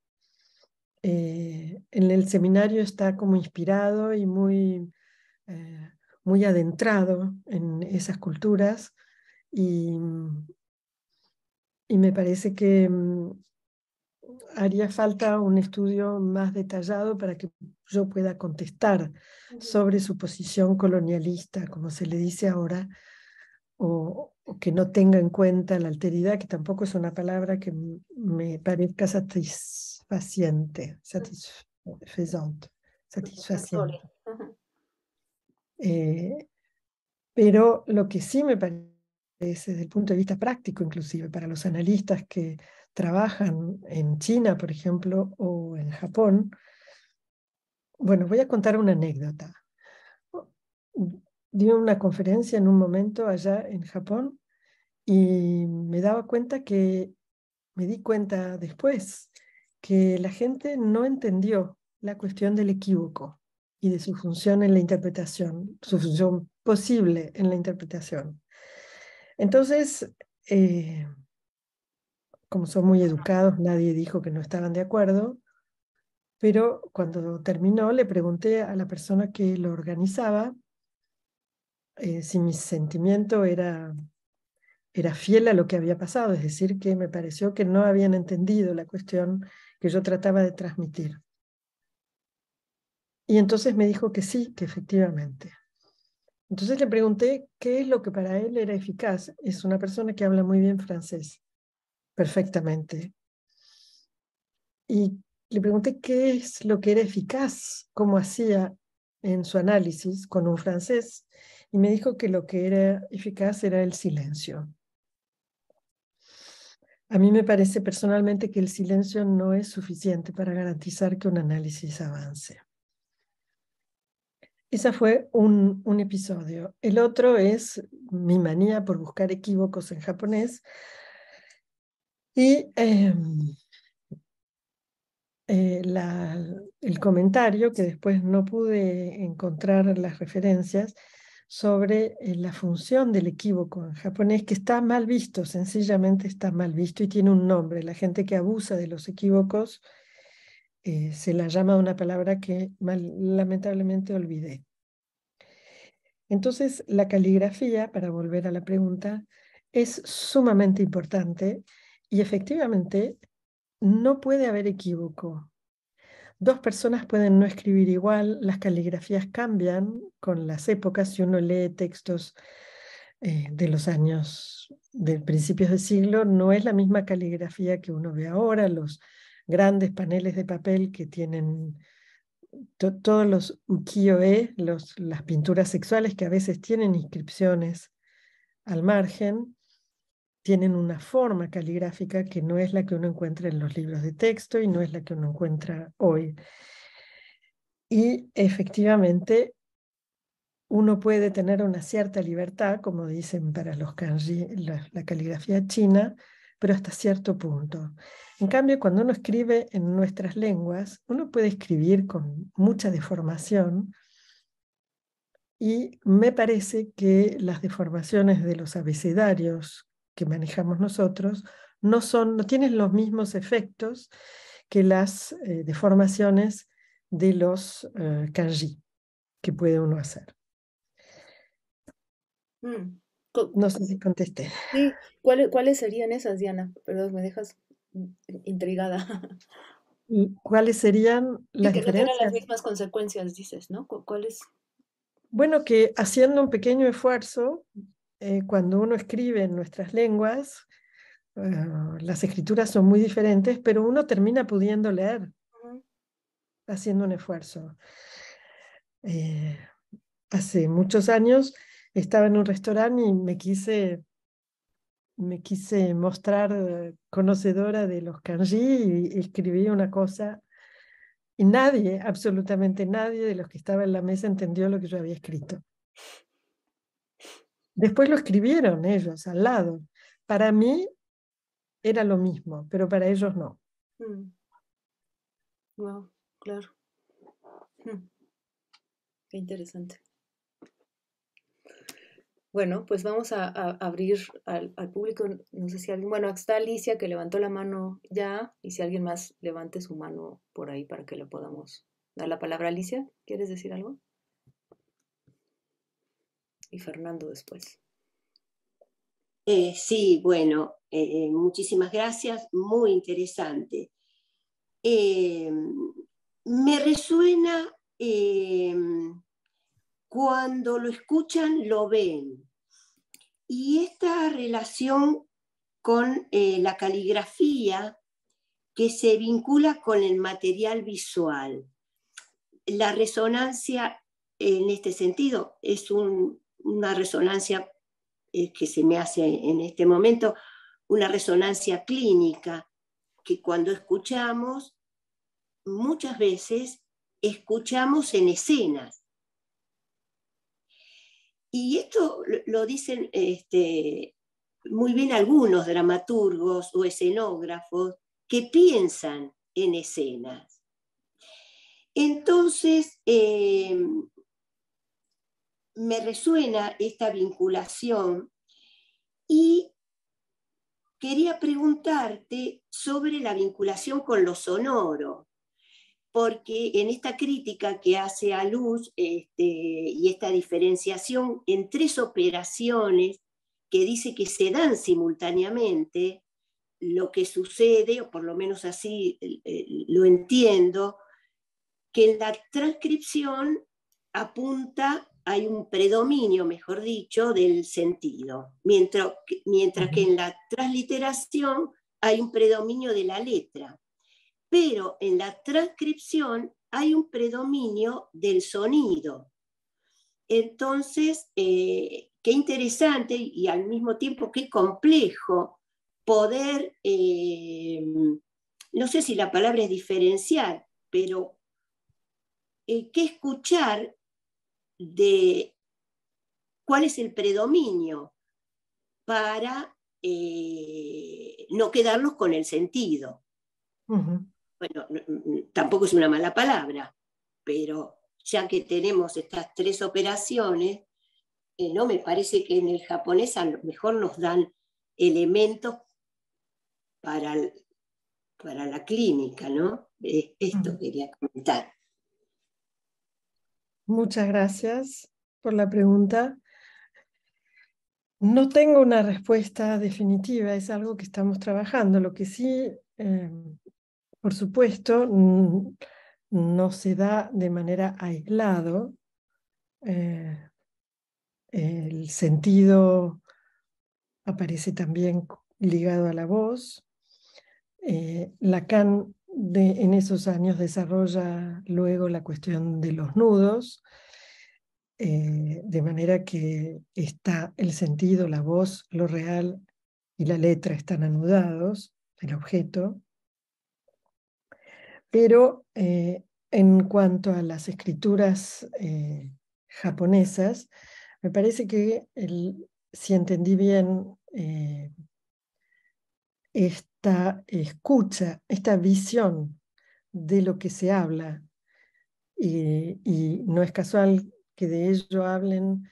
En el seminario está como inspirado y eh, muy adentrado en esas culturas y, y me parece que haría falta un estudio más detallado para que yo pueda contestar sobre su posición colonialista, como se le dice ahora, o que no tenga en cuenta la alteridad, que tampoco es una palabra que me parezca satisfacente. Satisfactoria. Eh, pero lo que sí me parece, desde el punto de vista práctico, inclusive para los analistas que trabajan en China, por ejemplo, o en Japón, bueno, voy a contar una anécdota. Di una conferencia en un momento allá en Japón y me di cuenta después que la gente no entendió la cuestión del equívoco y de su función en la interpretación, su función posible en la interpretación. Entonces, como son muy educados, nadie dijo que no estaban de acuerdo, pero cuando terminó le pregunté a la persona que lo organizaba si mi sentimiento era fiel a lo que había pasado, es decir, que me pareció que no habían entendido la cuestión que yo trataba de transmitir. Y entonces me dijo que sí, que efectivamente. Entonces le pregunté qué es lo que para él era eficaz. Es una persona que habla muy bien francés, perfectamente. Y le pregunté qué es lo que era eficaz, cómo hacía en su análisis con un francés, y me dijo que lo que era eficaz era el silencio. A mí me parece personalmente que el silencio no es suficiente para garantizar que un análisis avance. Ese fue un episodio. El otro es mi manía por buscar equívocos en japonés. Y el comentario, que después no pude encontrar las referencias, sobre la función del equívoco en japonés, que está mal visto, sencillamente está mal visto y tiene un nombre. La gente que abusa de los equívocos se la llama una palabra que lamentablemente olvidé. Entonces, la caligrafía, para volver a la pregunta, es sumamente importante y efectivamente no puede haber equívoco. Dos personas pueden no escribir igual, las caligrafías cambian con las épocas. Si uno lee textos de los años, de principios de siglo, no es la misma caligrafía que uno ve ahora. Los grandes paneles de papel que tienen todos los ukiyo-e, las pinturas sexuales que a veces tienen inscripciones al margen, tienen una forma caligráfica que no es la que uno encuentra en los libros de texto y no es la que uno encuentra hoy. Y efectivamente uno puede tener una cierta libertad, como dicen para los kanji, la caligrafía china, pero hasta cierto punto. En cambio, cuando uno escribe en nuestras lenguas, uno puede escribir con mucha deformación y me parece que las deformaciones de los abecedarios que manejamos nosotros no tienen los mismos efectos que las deformaciones de los kanji que puede uno hacer. Mm. No sé si contesté. Sí, ¿cuáles serían esas, Diana? Perdón, me dejas intrigada. ¿Y cuáles serían Sí, las que no tienen las diferencias? mismas consecuencias, dices, ¿no? ¿Cuáles? Bueno, que haciendo un pequeño esfuerzo, cuando uno escribe en nuestras lenguas, las escrituras son muy diferentes, pero uno termina pudiendo leer Ujú. haciendo un esfuerzo. Eh, Hace muchos años estaba en un restaurante y me quise mostrar conocedora de los kanji y escribí una cosa y nadie, absolutamente nadie de los que estaba en la mesa entendió lo que yo había escrito. Después lo escribieron ellos al lado. Para mí era lo mismo, pero para ellos no. Mm. Wow, claro. Mm. Qué interesante. Bueno, pues vamos a abrir al público. No sé si alguien, bueno, está Alicia que levantó la mano ya, y si alguien más levante su mano por ahí para que le podamos dar la palabra. Alicia, ¿quieres decir algo? Y Fernando después. Sí, bueno, muchísimas gracias, muy interesante. Eh, Me resuena cuando lo escuchan, lo ven. Y esta relación con la caligrafía que se vincula con el material visual. La resonancia en este sentido es una resonancia que se me hace en este momento, una resonancia clínica, que cuando escuchamos, muchas veces escuchamos en escenas. Y esto lo dicen muy bien algunos dramaturgos o escenógrafos que piensan en escenas. Entonces, me resuena esta vinculación y quería preguntarte sobre la vinculación con lo sonoro, porque en esta crítica que hace a Luz y esta diferenciación en tres operaciones que dice que se dan simultáneamente, lo que sucede, o por lo menos así lo entiendo, que en la transcripción apunta, hay un predominio, mejor dicho, del sentido, mientras que en la transliteración hay un predominio de la letra. Pero en la transcripción hay un predominio del sonido. Entonces, qué interesante y al mismo tiempo qué complejo poder, no sé si la palabra es diferenciar, pero qué escuchar de cuál es el predominio para no quedarnos con el sentido. Ujú. Bueno, tampoco es una mala palabra, pero ya que tenemos estas tres operaciones, no me parece que en el japonés a lo mejor nos dan elementos para, para la clínica, ¿no? Esto Ujú. quería comentar. Muchas gracias por la pregunta. No tengo una respuesta definitiva, es algo que estamos trabajando. Lo que sí, por supuesto, no se da de manera aislado. eh, el sentido aparece también ligado a la voz. Lacan en esos años desarrolla luego la cuestión de los nudos, de manera que está el sentido, la voz, lo real y la letra están anudados, el objeto. Pero en cuanto a las escrituras japonesas, me parece que, si entendí bien, esta escucha, esta visión de lo que se habla, y no es casual que de ello hablen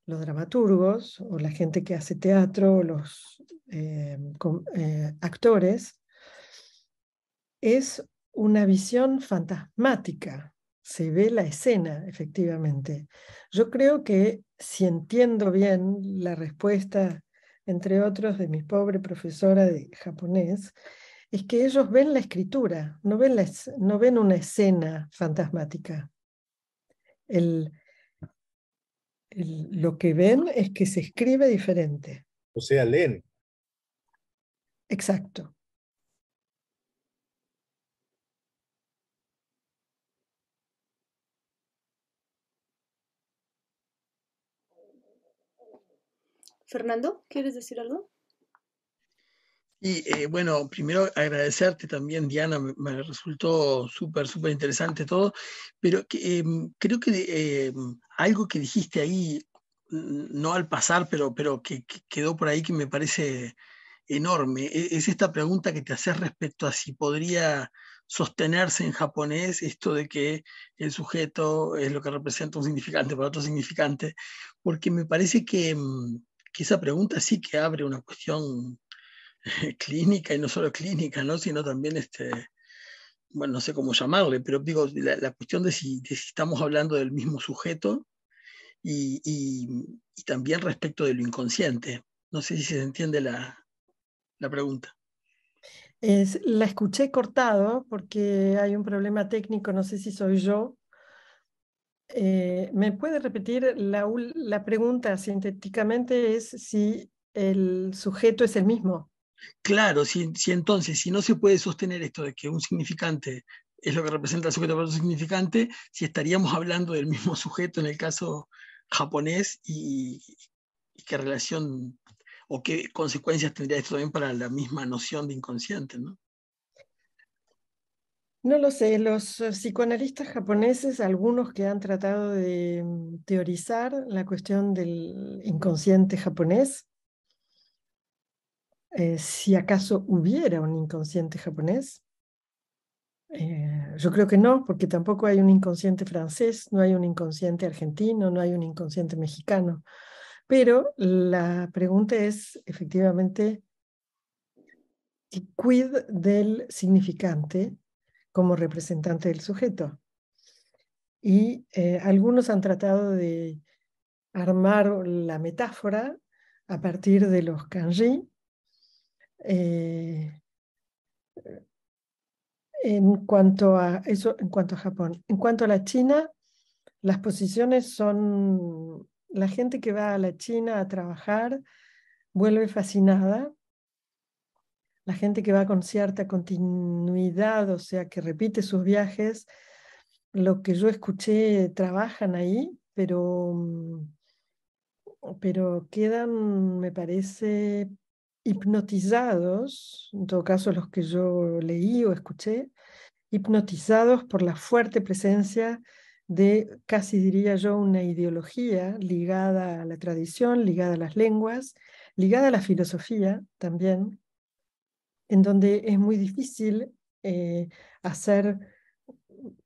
los dramaturgos o la gente que hace teatro, o los actores, es una visión fantasmática. Se ve la escena, efectivamente. Yo creo que, si entiendo bien la respuesta, entre otros, de mi pobre profesora de japonés, es que ellos ven la escritura, no ven una escena fantasmática. Lo que ven es que se escribe diferente. O sea, leen. Exacto. Fernando, ¿quieres decir algo? Y bueno, primero agradecerte también, Diana, me resultó súper, súper interesante todo, pero creo que algo que dijiste ahí, no al pasar, pero que quedó por ahí, que me parece enorme, es esta pregunta que te haces respecto a si podría sostenerse en japonés esto de que el sujeto es lo que representa un significante para otro significante, porque me parece que esa pregunta sí que abre una cuestión clínica, y no solo clínica, ¿no? Sino también, bueno, no sé cómo llamarle, pero digo, la cuestión de si estamos hablando del mismo sujeto, y también respecto de lo inconsciente. No sé si se entiende la pregunta. La escuché cortado porque hay un problema técnico, no sé si soy yo. ¿Me puede repetir la pregunta sintéticamente? Es si el sujeto es el mismo. Claro, si entonces, si no se puede sostener esto de que un significante es lo que representa el sujeto para otro significante, si estaríamos hablando del mismo sujeto en el caso japonés, y qué relación o qué consecuencias tendría esto también para la misma noción de inconsciente, ¿no? No lo sé, los psicoanalistas japoneses, algunos que han tratado de teorizar la cuestión del inconsciente japonés, si acaso hubiera un inconsciente japonés. Yo creo que no, porque tampoco hay un inconsciente francés, no hay un inconsciente argentino, no hay un inconsciente mexicano. Pero la pregunta es, efectivamente, quid del significante como representante del sujeto. Y algunos han tratado de armar la metáfora a partir de los kanji. En cuanto a eso, en cuanto a Japón. En cuanto a la China, las posiciones son: la gente que va a la China a trabajar vuelve fascinada. La gente que va con cierta continuidad, o sea, que repite sus viajes, lo que yo escuché, trabajan ahí, pero quedan, me parece, hipnotizados, en todo caso los que yo leí o escuché, hipnotizados por la fuerte presencia de, casi diría yo, una ideología ligada a la tradición, ligada a las lenguas, ligada a la filosofía también, en donde es muy difícil hacer,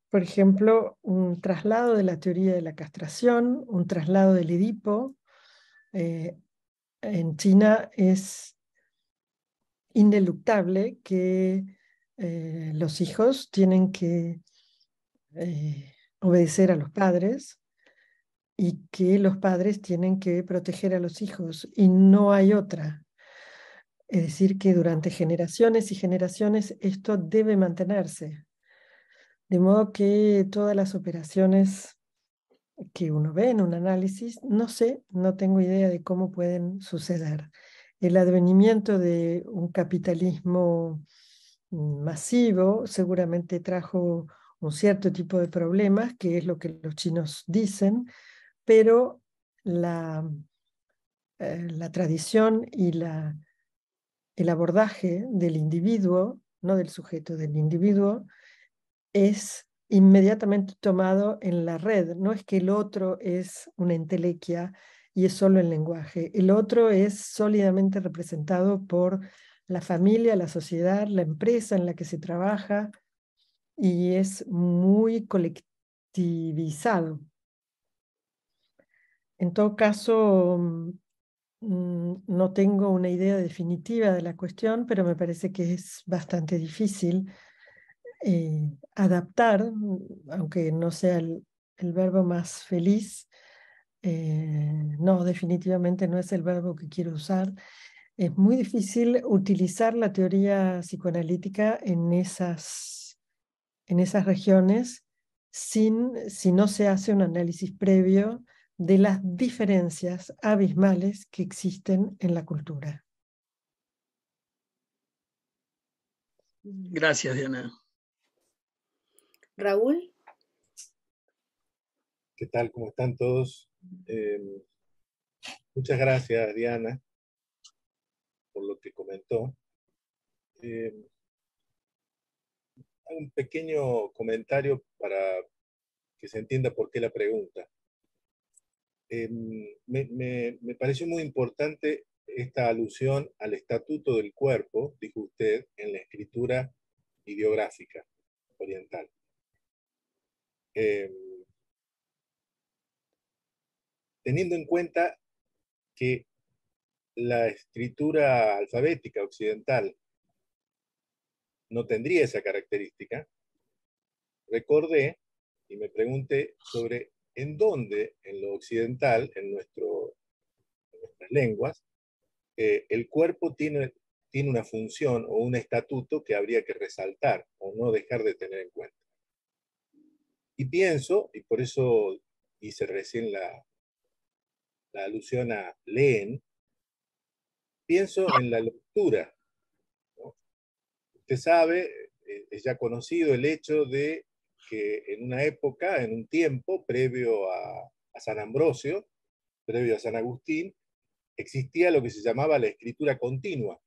por ejemplo, un traslado de la teoría de la castración, un traslado del Edipo. En China es ineluctable que los hijos tienen que obedecer a los padres, y que los padres tienen que proteger a los hijos, y no hay otra. Es decir, que durante generaciones y generaciones esto debe mantenerse. De modo que todas las operaciones que uno ve en un análisis, no sé, no tengo idea de cómo pueden suceder. El advenimiento de un capitalismo masivo, seguramente trajo un cierto tipo de problemas, que es lo que los chinos dicen, pero la tradición y el abordaje del individuo, no del sujeto, del individuo, es inmediatamente tomado en la red. No es que el otro es una entelequia y es solo el lenguaje. El otro es sólidamente representado por la familia, la sociedad, la empresa en la que se trabaja, y es muy colectivizado. En todo caso, no tengo una idea definitiva de la cuestión, pero me parece que es bastante difícil adaptar, aunque no sea el verbo más feliz. No, definitivamente no es el verbo que quiero usar. Es muy difícil utilizar la teoría psicoanalítica en esas regiones si no se hace un análisis previo de las diferencias abismales que existen en la cultura. Gracias, Diana. Raúl. ¿Qué tal? ¿Cómo están todos? Muchas gracias, Diana, por lo que comentó. Un pequeño comentario para que se entienda por qué la pregunta. Me pareció muy importante esta alusión al estatuto del cuerpo, dijo usted, en la escritura ideográfica oriental. Teniendo en cuenta que la escritura alfabética occidental no tendría esa característica, recordé y me pregunté sobre en dónde en lo occidental, en nuestras lenguas, el cuerpo tiene una función o un estatuto que habría que resaltar o no dejar de tener en cuenta. Y pienso, y por eso hice recién la alusión a leen, pienso en la lectura, ¿no? Usted sabe, es ya conocido el hecho de que en una época, en un tiempo previo a San Ambrosio, previo a San Agustín, existía lo que se llamaba la escritura continua.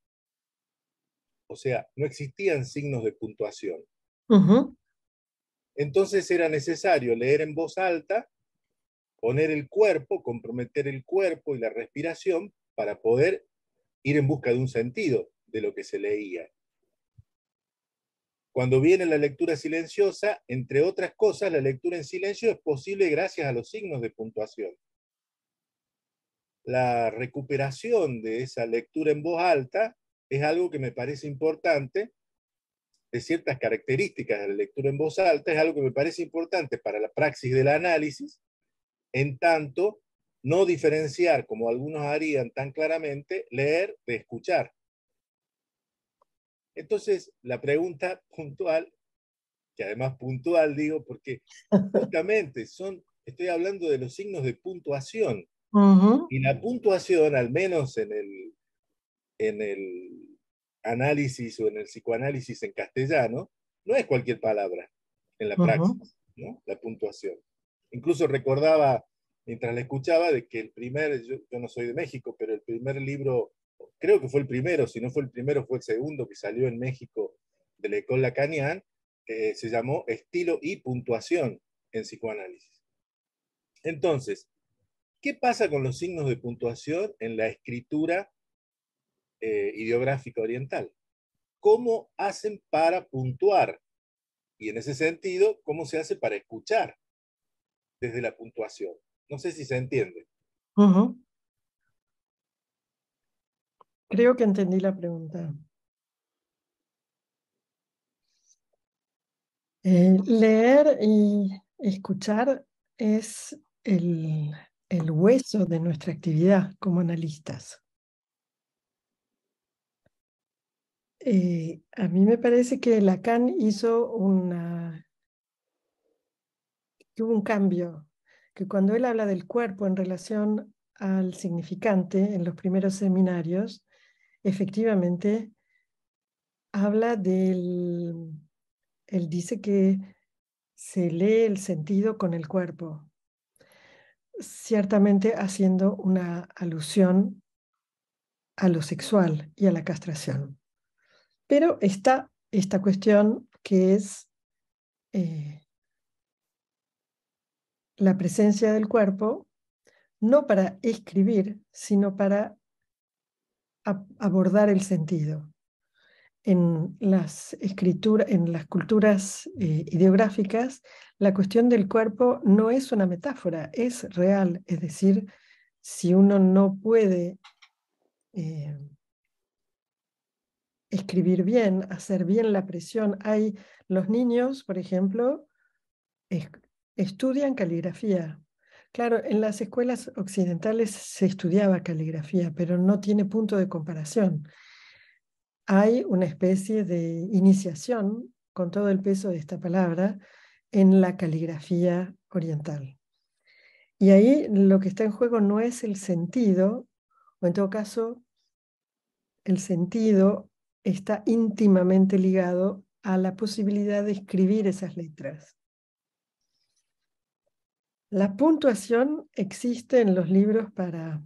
O sea, no existían signos de puntuación. Entonces era necesario leer en voz alta, poner el cuerpo, comprometer el cuerpo y la respiración para poder ir en busca de un sentido de lo que se leía. Cuando viene la lectura silenciosa, entre otras cosas, la lectura en silencio es posible gracias a los signos de puntuación. La recuperación de esa lectura en voz alta es algo que me parece importante, de ciertas características de la lectura en voz alta, es algo que me parece importante para la praxis del análisis, en tanto no diferenciar, como algunos harían tan claramente, leer de escuchar. Entonces, la pregunta puntual, que además puntual digo, porque justamente estoy hablando de los signos de puntuación, y la puntuación, al menos en el análisis o en el psicoanálisis en castellano, no es cualquier palabra en la praxis, ¿no? La puntuación. Incluso recordaba, mientras la escuchaba, de que yo no soy de México, pero el primer libro, creo que fue el primero, si no fue el primero, fue el segundo que salió en México de la École Lacanian, se llamó Estilo y Puntuación en Psicoanálisis. Entonces, ¿qué pasa con los signos de puntuación en la escritura ideográfica oriental? ¿Cómo hacen para puntuar? Y en ese sentido, ¿cómo se hace para escuchar desde la puntuación? No sé si se entiende. Creo que entendí la pregunta. Leer y escuchar es el hueso de nuestra actividad como analistas. A mí me parece que Lacan hubo un cambio, que cuando él habla del cuerpo en relación al significante en los primeros seminarios, efectivamente habla él dice que se lee el sentido con el cuerpo, ciertamente haciendo una alusión a lo sexual y a la castración. Pero está esta cuestión que es la presencia del cuerpo, no para escribir, sino para abordar el sentido. En las escrituras, en las culturas ideográficas, la cuestión del cuerpo no es una metáfora, es real. Es decir, si uno no puede escribir bien, hacer bien la presión, los niños, por ejemplo, estudian caligrafía. Claro, en las escuelas occidentales se estudiaba caligrafía, pero no tiene punto de comparación. Hay una especie de iniciación, con todo el peso de esta palabra, en la caligrafía oriental. Y ahí lo que está en juego no es el sentido, o en todo caso, el sentido está íntimamente ligado a la posibilidad de escribir esas letras. La puntuación existe en los libros para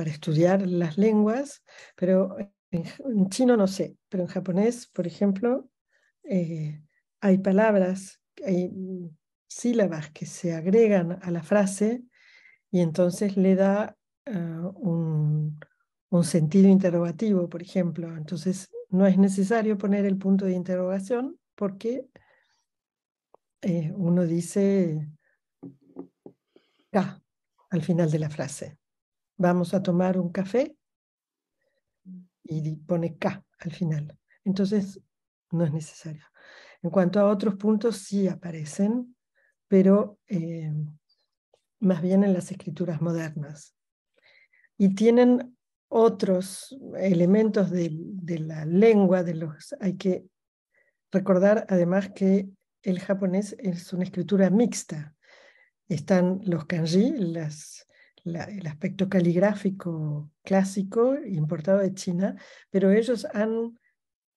estudiar las lenguas, pero en chino no sé, pero en japonés, por ejemplo, hay palabras, hay sílabas que se agregan a la frase y entonces le da un sentido interrogativo, por ejemplo. Entonces no es necesario poner el punto de interrogación porque uno dice K al final de la frase. Vamos a tomar un café y pone K al final. Entonces no es necesario. En cuanto a otros puntos sí aparecen, pero más bien en las escrituras modernas. Y tienen otros elementos de la lengua, hay que recordar además que el japonés es una escritura mixta. Están los kanji, el aspecto caligráfico clásico importado de China, pero ellos han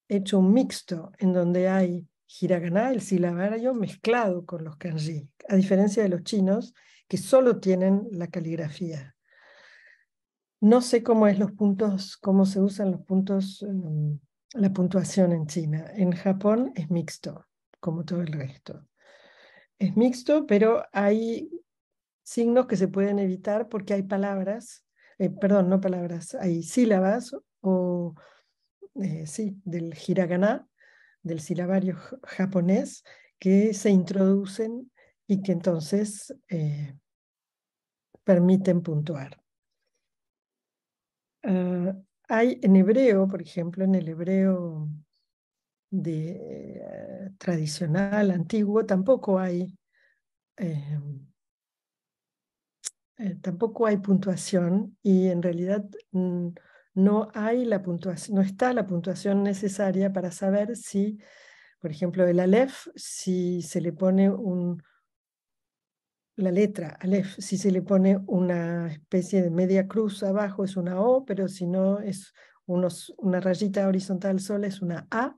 hecho un mixto en donde hay hiragana, el silabario, mezclado con los kanji, a diferencia de los chinos que solo tienen la caligrafía. No sé cómo es los puntos, cómo se usan los puntos, la puntuación en China. En Japón es mixto, como todo el resto. Es mixto, pero hay signos que se pueden evitar porque hay palabras, perdón, no palabras, hay sílabas o, sí, del hiragana, del silabario japonés, que se introducen y que entonces permiten puntuar. Hay en hebreo, por ejemplo, en el hebreo tradicional, antiguo, tampoco hay puntuación y en realidad no hay la puntuación, no está la puntuación necesaria para saber si, por ejemplo, el alef, si se le pone la letra alef, si se le pone una especie de media cruz abajo es una O, pero si no es una rayita horizontal sola es una A,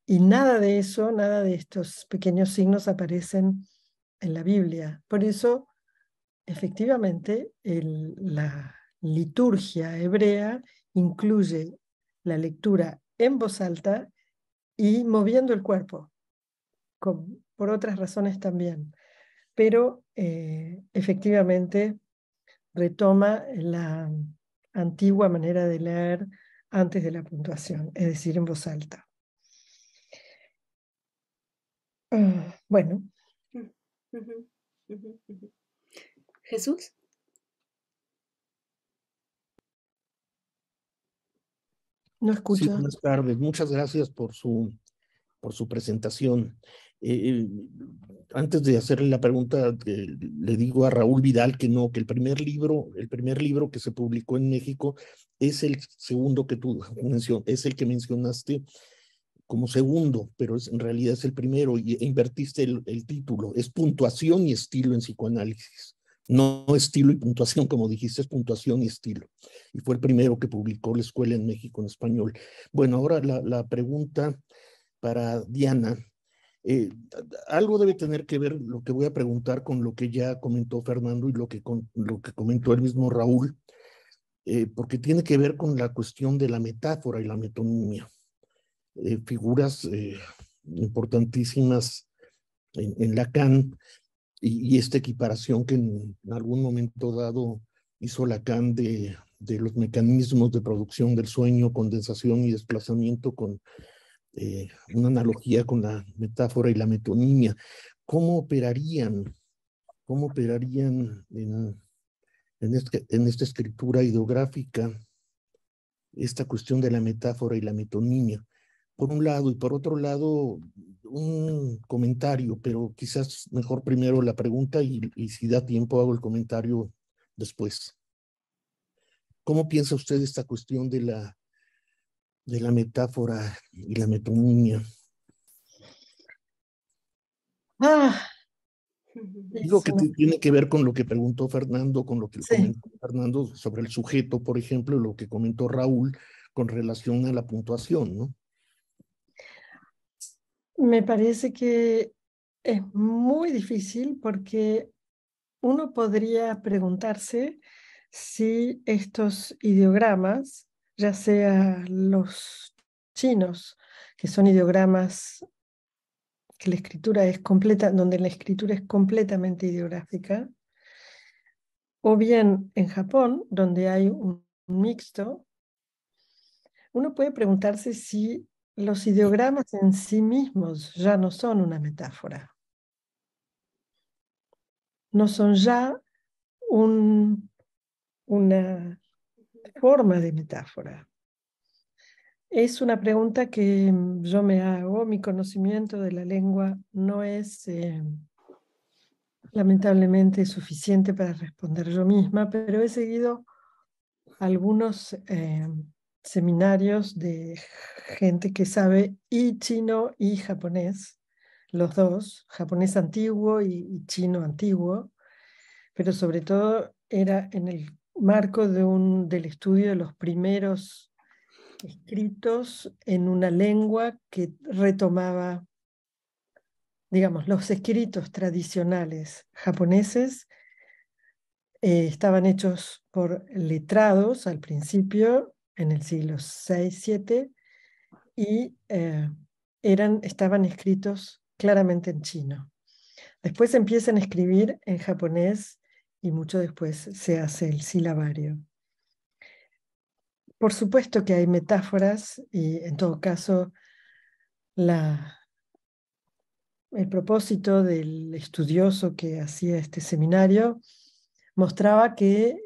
y nada de eso, nada de estos pequeños signos aparecen en la Biblia. Por eso, efectivamente, la liturgia hebrea incluye la lectura en voz alta y moviendo el cuerpo, por otras razones también. Pero efectivamente retoma la antigua manera de leer antes de la puntuación, es decir, en voz alta. Bueno. Jesús. No escucho. Sí, buenas tardes. Muchas gracias por su presentación. Antes de hacerle la pregunta, le digo a Raúl Vidal que no, que el primer libro que se publicó en México es el segundo que tú mencionaste, es el que mencionaste como segundo, pero en realidad es el primero, e invertiste el título, es Puntuación y Estilo en Psicoanálisis. No estilo y puntuación, como dijiste, es puntuación y estilo. Y fue el primero que publicó la escuela en México en español. Bueno, ahora la pregunta para Diana. Eh, Algo debe tener que ver lo que voy a preguntar con lo que ya comentó Fernando y lo que comentó el mismo Raúl, porque tiene que ver con la cuestión de la metáfora y la metonimia. Figuras importantísimas en Lacan y esta equiparación que en algún momento dado hizo Lacan de los mecanismos de producción del sueño, condensación y desplazamiento con una analogía con la metáfora y la metonimia. ¿Cómo operarían en esta escritura ideográfica esta cuestión de la metáfora y la metonimia? Por un lado, y por otro lado, un comentario, pero quizás mejor primero la pregunta y si da tiempo hago el comentario después. ¿Cómo piensa usted esta cuestión de la metáfora y la metonimia? Digo que tiene que ver con lo que preguntó Fernando, con lo que comentó Fernando sobre el sujeto, por ejemplo, lo que comentó Raúl con relación a la puntuación, ¿no? Me parece que es muy difícil porque uno podría preguntarse si estos ideogramas, ya sea los chinos, que son ideogramas que la escritura es completa, donde la escritura es completamente ideográfica, o bien en Japón, donde hay un mixto, uno puede preguntarse si los ideogramas en sí mismos ya no son una metáfora, no son ya una forma de metáfora. Es una pregunta que yo me hago. Mi conocimiento de la lengua no es lamentablemente suficiente para responder yo misma, pero he seguido algunos seminarios de gente que sabe y chino y japonés, los dos, japonés antiguo y chino antiguo, pero sobre todo era en el marco del estudio de los primeros escritos en una lengua que retomaba, digamos, los escritos tradicionales japoneses. Estaban hechos por letrados al principio, en el siglo VI, VII, y estaban escritos claramente en chino. Después empiezan a escribir en japonés y mucho después se hace el silabario. Por supuesto que hay metáforas y en todo caso el propósito del estudioso que hacía este seminario mostraba que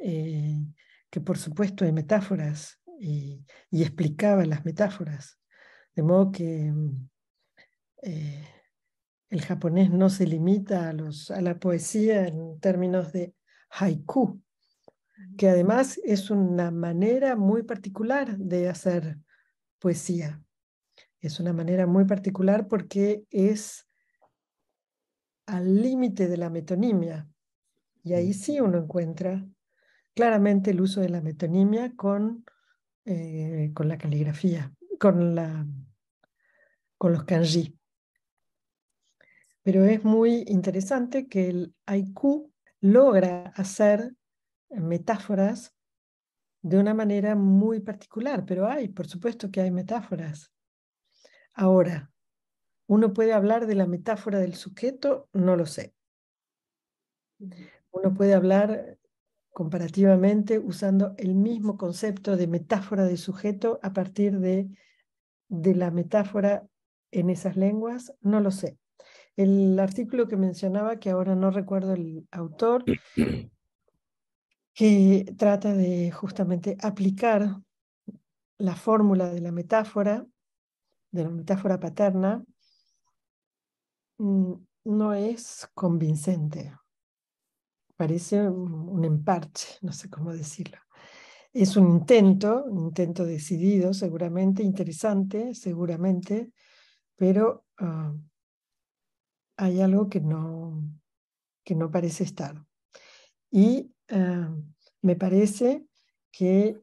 por supuesto hay metáforas y explicaba las metáforas. De modo que el japonés no se limita a la poesía en términos de haiku, que además es una manera muy particular de hacer poesía. Es una manera muy particular porque es al límite de la metonimia. Y ahí sí uno encuentra claramente el uso de la metonimia con la caligrafía, con los kanji. Pero es muy interesante que el haiku logra hacer metáforas de una manera muy particular, pero por supuesto que hay metáforas. Ahora, ¿uno puede hablar de la metáfora del sujeto? No lo sé. Uno puede hablar comparativamente usando el mismo concepto de metáfora de sujeto a partir de la metáfora en esas lenguas, no lo sé. El artículo que mencionaba, que ahora no recuerdo el autor, que trata de justamente aplicar la fórmula de la metáfora paterna, no es convincente. Parece un emparche, no sé cómo decirlo. Es un intento decidido, seguramente, interesante, seguramente, pero hay algo que no parece estar. Y me parece que,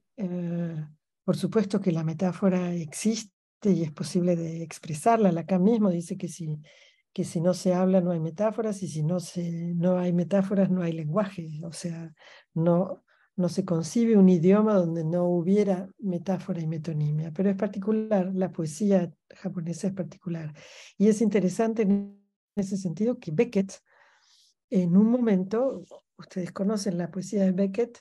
por supuesto que la metáfora existe y es posible de expresarla. Lacan mismo dice que si no se habla no hay metáforas, y si no hay metáforas no hay lenguaje. O sea, no se concibe un idioma donde no hubiera metáfora y metonimia. Pero es particular, la poesía japonesa es particular. Y es interesante en ese sentido que Beckett, en un momento, ustedes conocen la poesía de Beckett,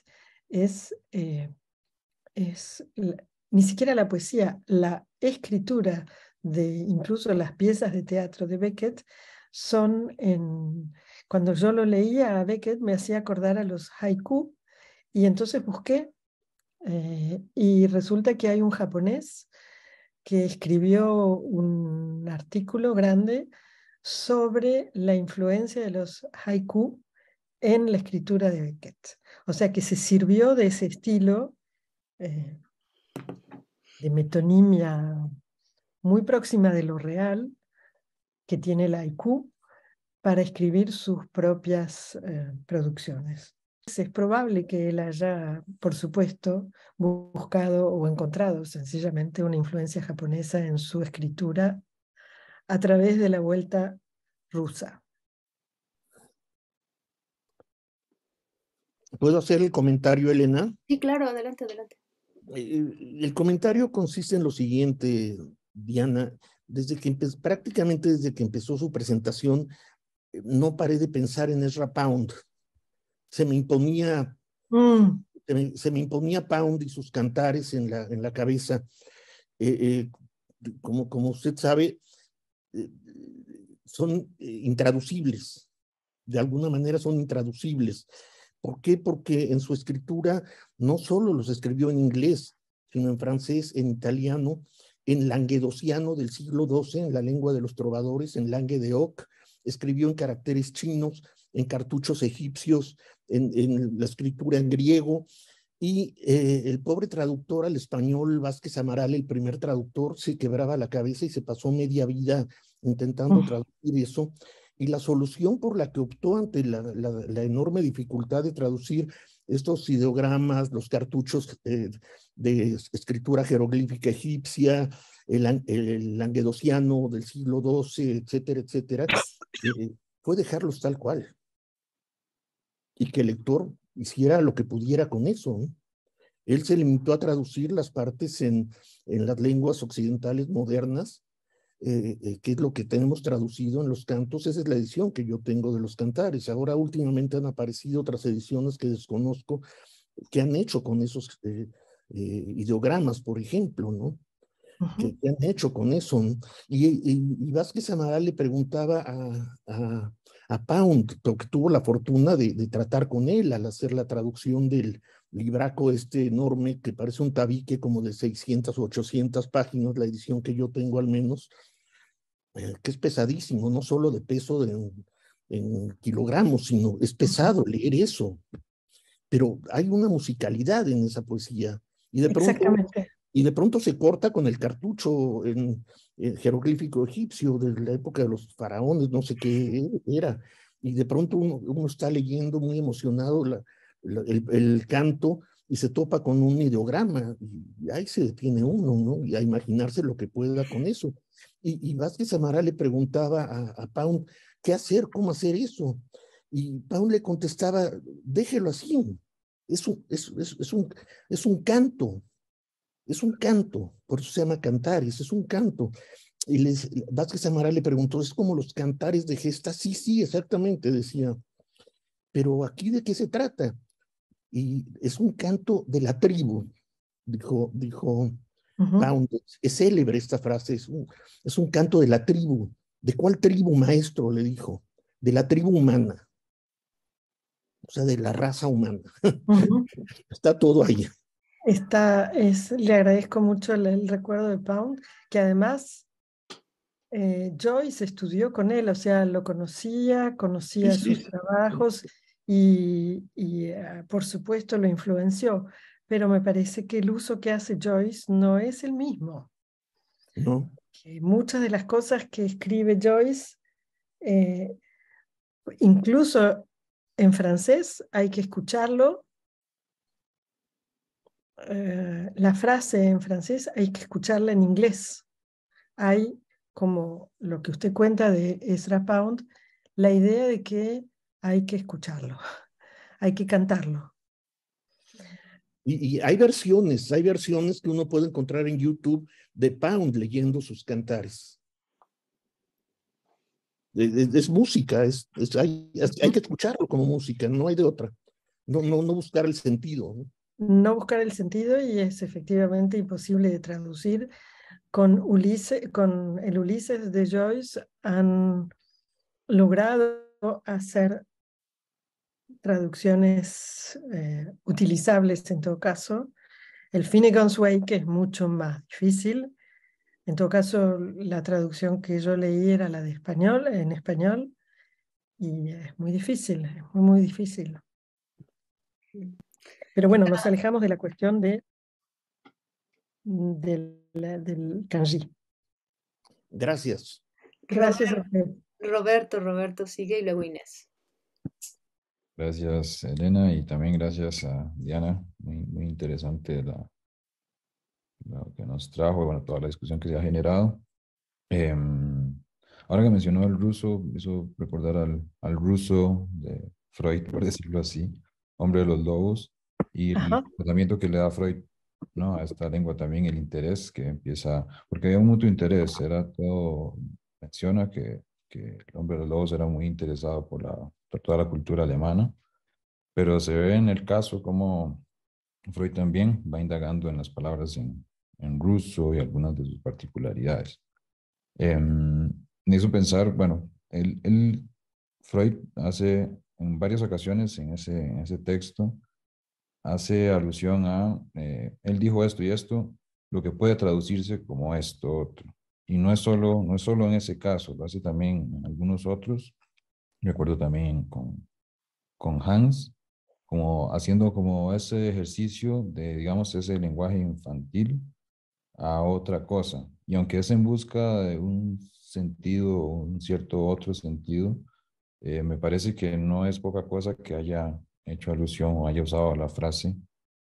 ni siquiera la poesía, la escritura de incluso las piezas de teatro de Beckett cuando yo lo leía a Beckett me hacía acordar a los haiku, y entonces busqué, y resulta que hay un japonés que escribió un artículo grande sobre la influencia de los haiku en la escritura de Beckett. O sea que se sirvió de ese estilo de metonimia muy próxima de lo real que tiene el haiku para escribir sus propias producciones. Es probable que él haya, por supuesto, buscado o encontrado sencillamente una influencia japonesa en su escritura a través de la vuelta rusa. ¿Puedo hacer el comentario, Elena? Sí, claro, adelante, adelante. El comentario consiste en lo siguiente, Diana. Prácticamente desde que empezó su presentación, no paré de pensar en Ezra Pound. Se me imponía Pound y sus cantares en la cabeza. Como usted sabe, son intraducibles. De alguna manera son intraducibles. ¿Por qué? Porque en su escritura no solo los escribió en inglés, sino en francés, en italiano, en languedociano del siglo XII, en la lengua de los trovadores, en langue de Oc, escribió en caracteres chinos, en cartuchos egipcios, en la escritura en griego, y el pobre traductor al español, Vázquez Amaral, el primer traductor, se quebraba la cabeza y se pasó media vida intentando traducir eso. Y la solución por la que optó ante la enorme dificultad de traducir estos ideogramas, los cartuchos de escritura jeroglífica egipcia, el languedociano del siglo XII, etcétera, etcétera, fue dejarlos tal cual. Y que el lector hiciera lo que pudiera con eso, ¿no? Él se limitó a traducir las partes en las lenguas occidentales modernas, que es lo que tenemos traducido en los cantos. Esa es la edición que yo tengo de los cantares. Ahora últimamente han aparecido otras ediciones que desconozco, que han hecho con esos ideogramas, por ejemplo, ¿no? Que han hecho con eso, ¿no? Y Vázquez Amaral le preguntaba a Pound, que tuvo la fortuna de tratar con él al hacer la traducción del libraco enorme, que parece un tabique como de 600 o 800 páginas, la edición que yo tengo al menos, que es pesadísimo, no solo de peso en kilogramos, sino es pesado leer eso. Pero hay una musicalidad en esa poesía. Y de pronto se corta con el cartucho en jeroglífico egipcio de la época de los faraones, no sé qué era. Y de pronto uno está leyendo muy emocionado el canto y se topa con un ideograma. Y ahí se detiene uno, ¿no? Y a imaginarse lo que pueda con eso. Y Vázquez Amaral le preguntaba a Pound, ¿qué hacer? ¿Cómo hacer eso? Y Pound le contestaba, déjelo así. Es un canto. Es un canto, por eso se llama cantares, es un canto. Y Vázquez Amaral le preguntó, ¿es como los cantares de gesta? Sí, sí, exactamente, decía. Pero aquí, ¿de qué se trata? Y es un canto de la tribu, dijo Pound. Es célebre esta frase, es un canto de la tribu. ¿De cuál tribu, maestro? Le dijo. De la tribu humana. O sea, de la raza humana. Está todo ahí. Le agradezco mucho el recuerdo de Pound, que además Joyce estudió con él, o sea, lo conocía sus trabajos y por supuesto lo influenció, pero me parece que el uso que hace Joyce no es el mismo. No. Que muchas de las cosas que escribe Joyce, incluso en francés hay que escucharlo. La frase en francés hay que escucharla en inglés. Hay, como lo que usted cuenta de Ezra Pound, la idea de que hay que escucharlo, hay que cantarlo. Y hay versiones que uno puede encontrar en YouTube de Pound leyendo sus cantares. Es música, hay que escucharlo como música, no hay de otra. No buscar el sentido, ¿no? No buscar el sentido, y es efectivamente imposible de traducir. Con el Ulises de Joyce han logrado hacer traducciones utilizables en todo caso. El Finnegan's Wake, que es mucho más difícil. En todo caso, la traducción que yo leí era la de español, en español, y es muy difícil, es muy, muy difícil. Pero bueno, nos alejamos de la cuestión del kanji. Gracias. Gracias a usted. Roberto sigue y luego Inés. Gracias, Elena, y también gracias a Diana. Muy interesante lo que nos trajo, bueno, toda la discusión que se ha generado. Ahora que mencionó el ruso, me hizo recordar al ruso de Freud, por decirlo así, Hombre de los Lobos, y el tratamiento que le da Freud, ¿no?, a esta lengua también, el interés que empieza, porque había un mutuo interés, era todo, menciona que el Hombre de los Lobos era muy interesado por toda la cultura alemana, pero se ve en el caso como Freud también va indagando en las palabras en ruso y algunas de sus particularidades. Me hizo pensar, bueno, Freud hace en varias ocasiones en ese texto, hace alusión a, él dijo esto y esto, lo que puede traducirse como esto, otro. Y no es solo en ese caso, lo hace también en algunos otros. Recuerdo también con Hans, como haciendo como ese ejercicio de, digamos, ese lenguaje infantil a otra cosa. Y aunque es en busca de un sentido, un cierto otro sentido, me parece que no es poca cosa que haya hecho alusión o haya usado la frase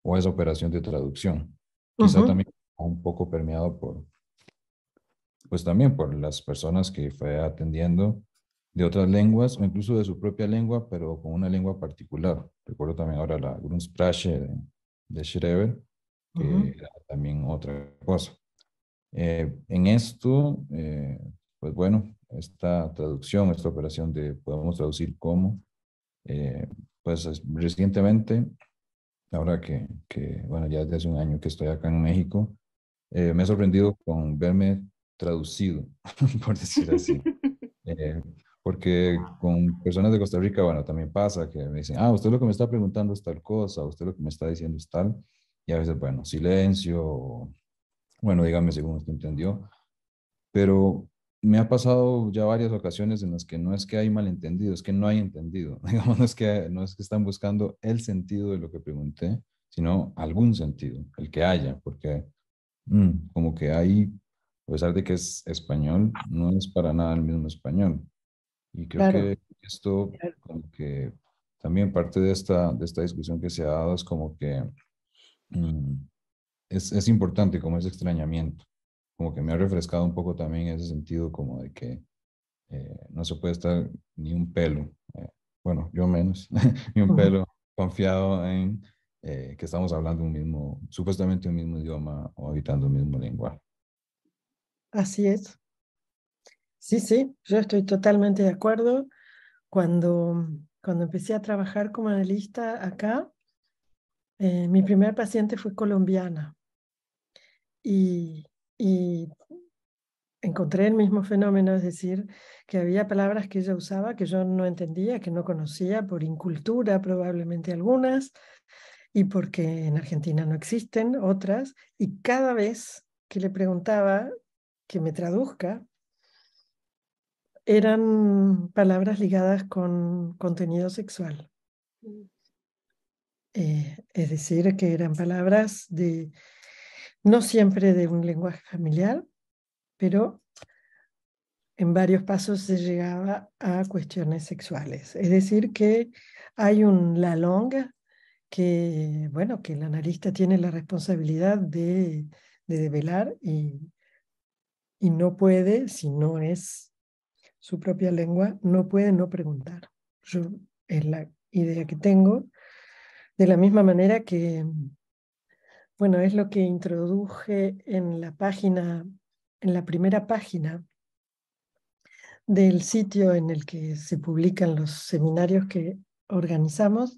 o esa operación de traducción. Quizá también un poco permeado pues también por las personas que fue atendiendo de otras lenguas o incluso de su propia lengua, pero con una lengua particular. Recuerdo también ahora la Grundsprache de Schreber, que era también otra cosa. En esto, pues bueno, esta traducción, esta operación de podemos traducir como, pues recientemente, ahora que bueno, ya desde hace un año que estoy acá en México, me he sorprendido con verme traducido, por decir así. Porque con personas de Costa Rica, bueno, también pasa que me dicen, usted lo que me está preguntando es tal cosa, usted lo que me está diciendo es tal, y a veces, bueno, silencio, bueno, dígame según usted entendió, pero me ha pasado ya varias ocasiones en las que no es que hay malentendido, es que no hay entendido. Digamos, no es que están buscando el sentido de lo que pregunté, sino algún sentido, el que haya, porque como que hay, a pesar de que es español, no es para nada el mismo español. Y creo que esto, como que también parte de esta discusión que se ha dado es como que es importante como ese extrañamiento. Como que me ha refrescado un poco también ese sentido como de que no se puede estar ni un pelo, bueno, yo menos, ni un pelo confiado en que estamos hablando supuestamente un mismo idioma o habitando un mismo lenguaje. Así es. Sí, yo estoy totalmente de acuerdo. Cuando empecé a trabajar como analista acá, mi primer paciente fue colombiana y encontré el mismo fenómeno, es decir, que había palabras que ella usaba que yo no entendía, que no conocía por incultura probablemente algunas, y porque en Argentina no existen otras, y cada vez que le preguntaba que me traduzca, eran palabras ligadas con contenido sexual. Es decir, que eran palabras no siempre de un lenguaje familiar, pero en varios pasos se llegaba a cuestiones sexuales. Es decir, que Hay un Lalonde que, bueno, que el analista tiene la responsabilidad de develar y no puede, si no es su propia lengua, no puede no preguntar. Yo, es la idea que tengo, de la misma manera que, bueno, es lo que introduje en la página, en la primera página del sitio en el que se publican los seminarios que organizamos.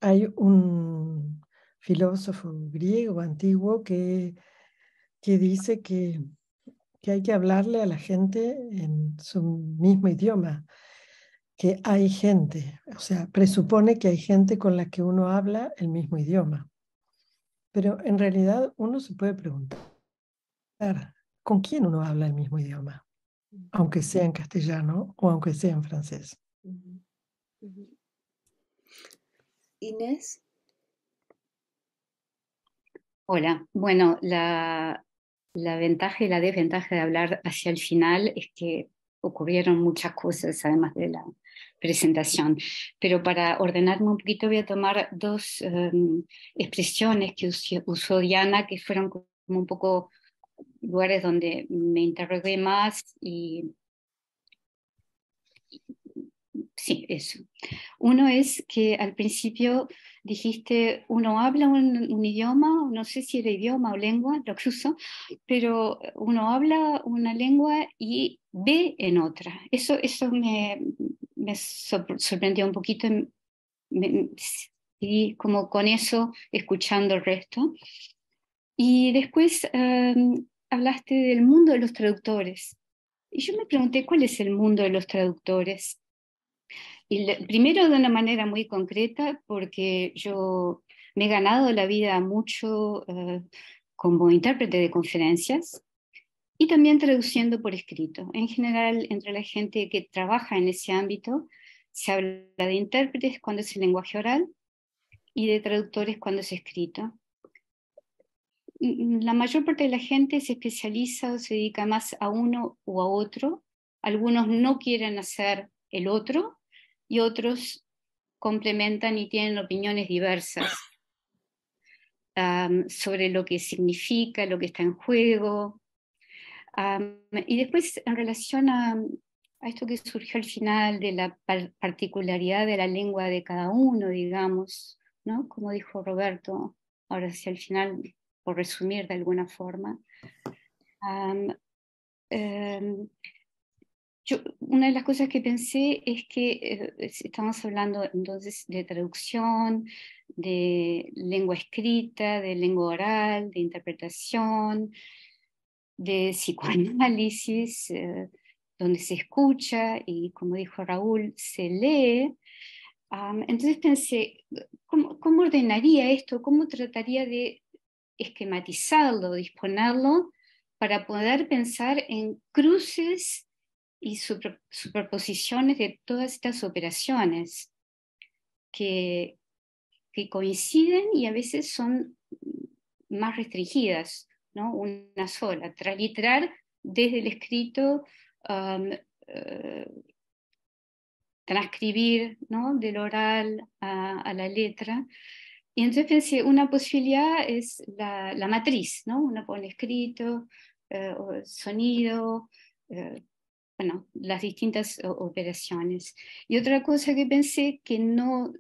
Hay un filósofo griego antiguo que dice que hay que hablarle a la gente en su mismo idioma, que hay gente, o sea, presupone que hay gente con la que uno habla el mismo idioma. Pero en realidad uno se puede preguntar, ¿con quién uno habla el mismo idioma? Aunque sea en castellano o aunque sea en francés. Inés. Hola, bueno, la ventaja y la desventaja de hablar hacia el final es que ocurrieron muchas cosas además de la presentación, pero para ordenarme un poquito voy a tomar dos expresiones que usó Diana, que fueron como un poco lugares donde me interrogué más y sí, eso. Uno es que al principio dijiste, uno habla un idioma, no sé si era idioma o lengua, lo que uso, pero uno habla una lengua y ve en otra. Eso me sorprendió un poquito y como con eso escuchando el resto. Y después hablaste del mundo de los traductores. Y yo me pregunté, ¿cuál es el mundo de los traductores? Y primero de una manera muy concreta, porque yo me he ganado la vida mucho como intérprete de conferencias y también traduciendo por escrito. En general, entre la gente que trabaja en ese ámbito, se habla de intérpretes cuando es el lenguaje oral y de traductores cuando es escrito. La mayor parte de la gente se especializa o se dedica más a uno o a otro. Algunos no quieren hacer el otro y otros complementan y tienen opiniones diversas sobre lo que significa, lo que está en juego. Y después, en relación a esto que surgió al final de la particularidad de la lengua de cada uno, digamos, ¿no? Como dijo Roberto, ahora hacia el final, por resumir de alguna forma. Una de las cosas que pensé es que estamos hablando entonces de traducción, de lengua escrita, de lengua oral, de interpretación, de psicoanálisis, donde se escucha y, como dijo Raúl, se lee. Entonces pensé, ¿cómo ordenaría esto? ¿Cómo trataría de esquematizarlo, disponerlo, para poder pensar en cruces y superposiciones de todas estas operaciones que coinciden y a veces son más restringidas, ¿no? Una sola, transliterar desde el escrito, transcribir, ¿no? Del oral a la letra. Y entonces pensé, una posibilidad es la matriz, ¿no? Uno pone escrito, sonido, bueno, las distintas operaciones. Y otra cosa que pensé que no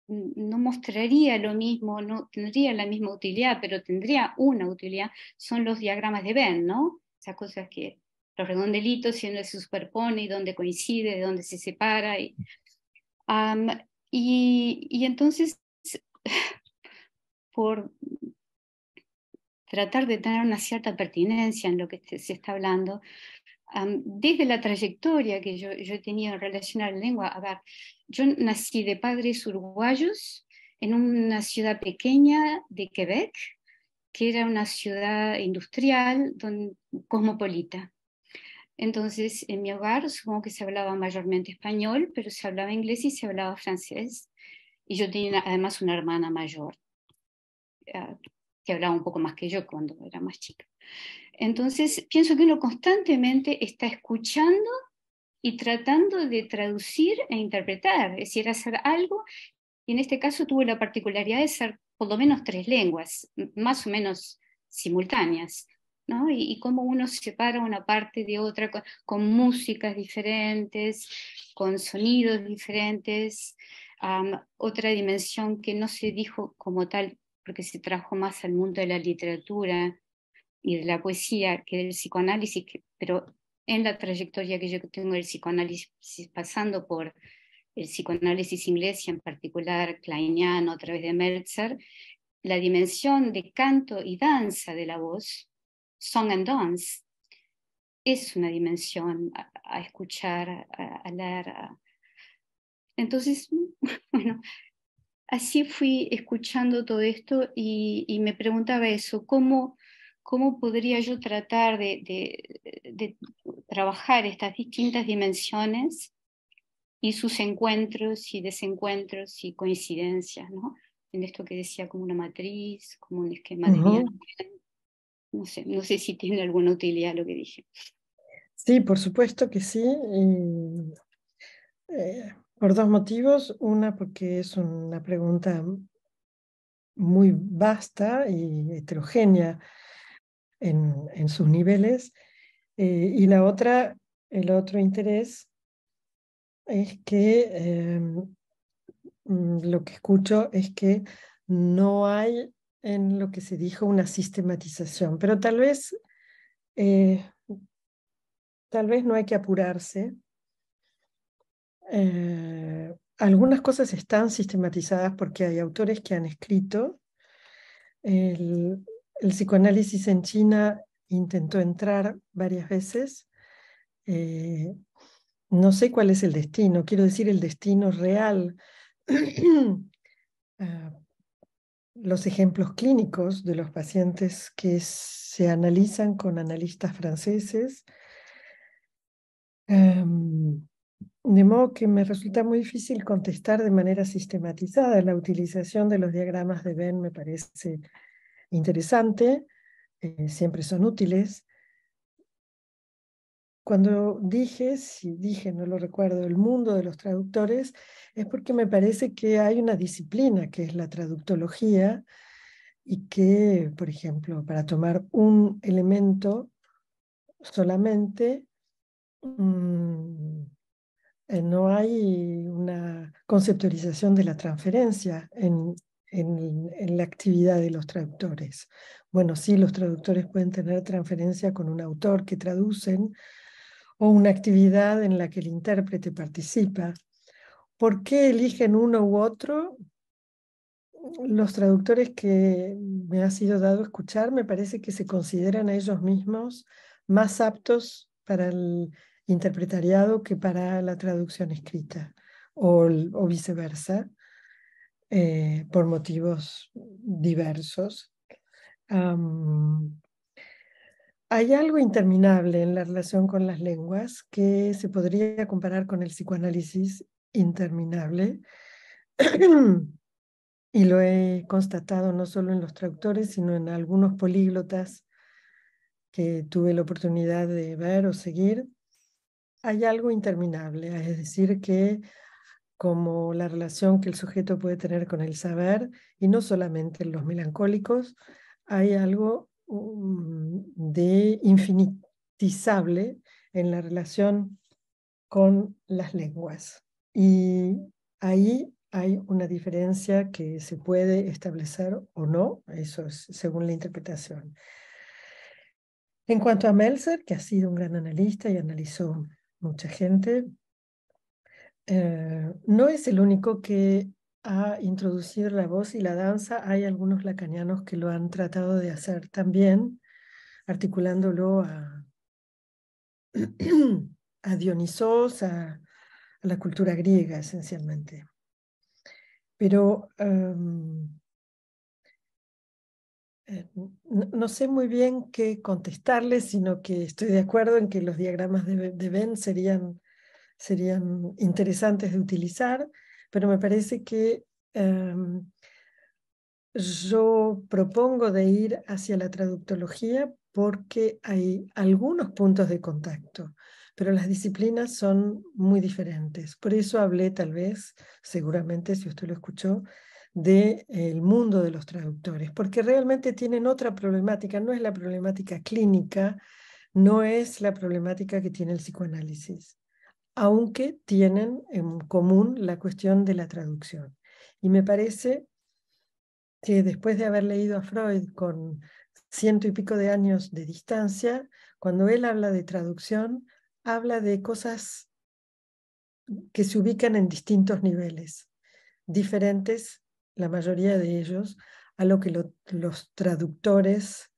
mostraría lo mismo, no tendría la misma utilidad, pero tendría una utilidad, son los diagramas de Venn, ¿no? Esas cosas que los redondelitos y donde se superpone y donde coincide, donde se separa. Y entonces, por tratar de tener una cierta pertinencia en lo que se está hablando, desde la trayectoria que yo he tenido en relación a la lengua, a ver, yo nací de padres uruguayos en una ciudad pequeña de Quebec, que era una ciudad industrial, cosmopolita. Entonces, en mi hogar supongo que se hablaba mayormente español, pero se hablaba inglés y se hablaba francés. Y yo tenía además una hermana mayor, que hablaba un poco más que yo cuando era más chica. Entonces, pienso que uno constantemente está escuchando y tratando de traducir e interpretar, es decir, hacer algo. Y en este caso tuvo la particularidad de ser por lo menos 3 lenguas, más o menos simultáneas, ¿no? Y cómo uno separa una parte de otra con músicas diferentes, con sonidos diferentes, otra dimensión que no se dijo como tal, porque se trajo más al mundo de la literatura y de la poesía que del psicoanálisis, pero en la trayectoria que yo tengo del psicoanálisis, pasando por el psicoanálisis inglés y en particular kleiniano a través de Meltzer, la dimensión de canto y danza de la voz, song and dance, es una dimensión a escuchar, a leer. Entonces, bueno, así fui escuchando todo esto y me preguntaba eso, ¿cómo podría yo tratar de trabajar estas distintas dimensiones y sus encuentros y desencuentros y coincidencias, ¿no? En esto que decía como una matriz, como un esquema de viaje. No sé si tiene alguna utilidad lo que dije. Sí, por supuesto que sí. Por 2 motivos. Una, porque es una pregunta muy vasta y heterogénea en sus niveles. Y la otra, el otro interés es que lo que escucho es que no hay en lo que se dijo una sistematización, pero tal vez no hay que apurarse. Algunas cosas están sistematizadas porque hay autores que han escrito. El psicoanálisis en China intentó entrar varias veces. No sé cuál es el destino, quiero decir el destino real. Los ejemplos clínicos de los pacientes que se analizan con analistas franceses. De modo que me resulta muy difícil contestar de manera sistematizada. La utilización de los diagramas de Venn me parece interesante, siempre son útiles. Cuando dije, no lo recuerdo, el mundo de los traductores, es porque me parece que hay una disciplina que es la traductología y que, por ejemplo, para tomar un elemento solamente, no hay una conceptualización de la transferencia en la actividad de los traductores. Bueno, sí, los traductores pueden tener transferencia con un autor que traducen o una actividad en la que el intérprete participa. ¿Por qué eligen uno u otro? Los traductores que me ha sido dado escuchar me parece que se consideran a ellos mismos más aptos para el interpretariado que para la traducción escrita o viceversa, por motivos diversos. Hay algo interminable en la relación con las lenguas que se podría comparar con el psicoanálisis interminable. Y lo he constatado no solo en los traductores, sino en algunos políglotas que tuve la oportunidad de ver o seguir. Hay algo interminable, es decir, que como la relación que el sujeto puede tener con el saber, y no solamente en los melancólicos, hay algo de infinitizable en la relación con las lenguas. Y ahí hay una diferencia que se puede establecer o no, eso es según la interpretación. En cuanto a Meltzer, que ha sido un gran analista y analizó mucha gente, no es el único que ha introducido la voz y la danza. Hay algunos lacanianos que lo han tratado de hacer también, articulándolo a Dionisos, a la cultura griega esencialmente. Pero no sé muy bien qué contestarles, sino que estoy de acuerdo en que los diagramas de Venn serían interesantes de utilizar, pero me parece que yo propongo de ir hacia la traductología porque hay algunos puntos de contacto, pero las disciplinas son muy diferentes. Por eso hablé tal vez, seguramente si usted lo escuchó, del mundo de los traductores, porque realmente tienen otra problemática, no es la problemática clínica, no es la problemática que tiene el psicoanálisis, aunque tienen en común la cuestión de la traducción. Y me parece que después de haber leído a Freud con 100 y pico de años de distancia, cuando él habla de traducción, habla de cosas que se ubican en distintos niveles, diferentes, la mayoría de ellos, a lo que los traductores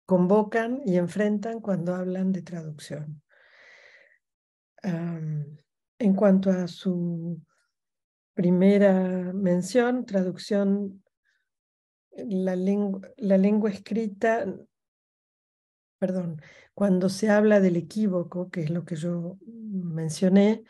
convocan y enfrentan cuando hablan de traducción. En cuanto a su primera mención, traducción, la lengua escrita, perdón, cuando se habla del equívoco, que es lo que yo mencioné,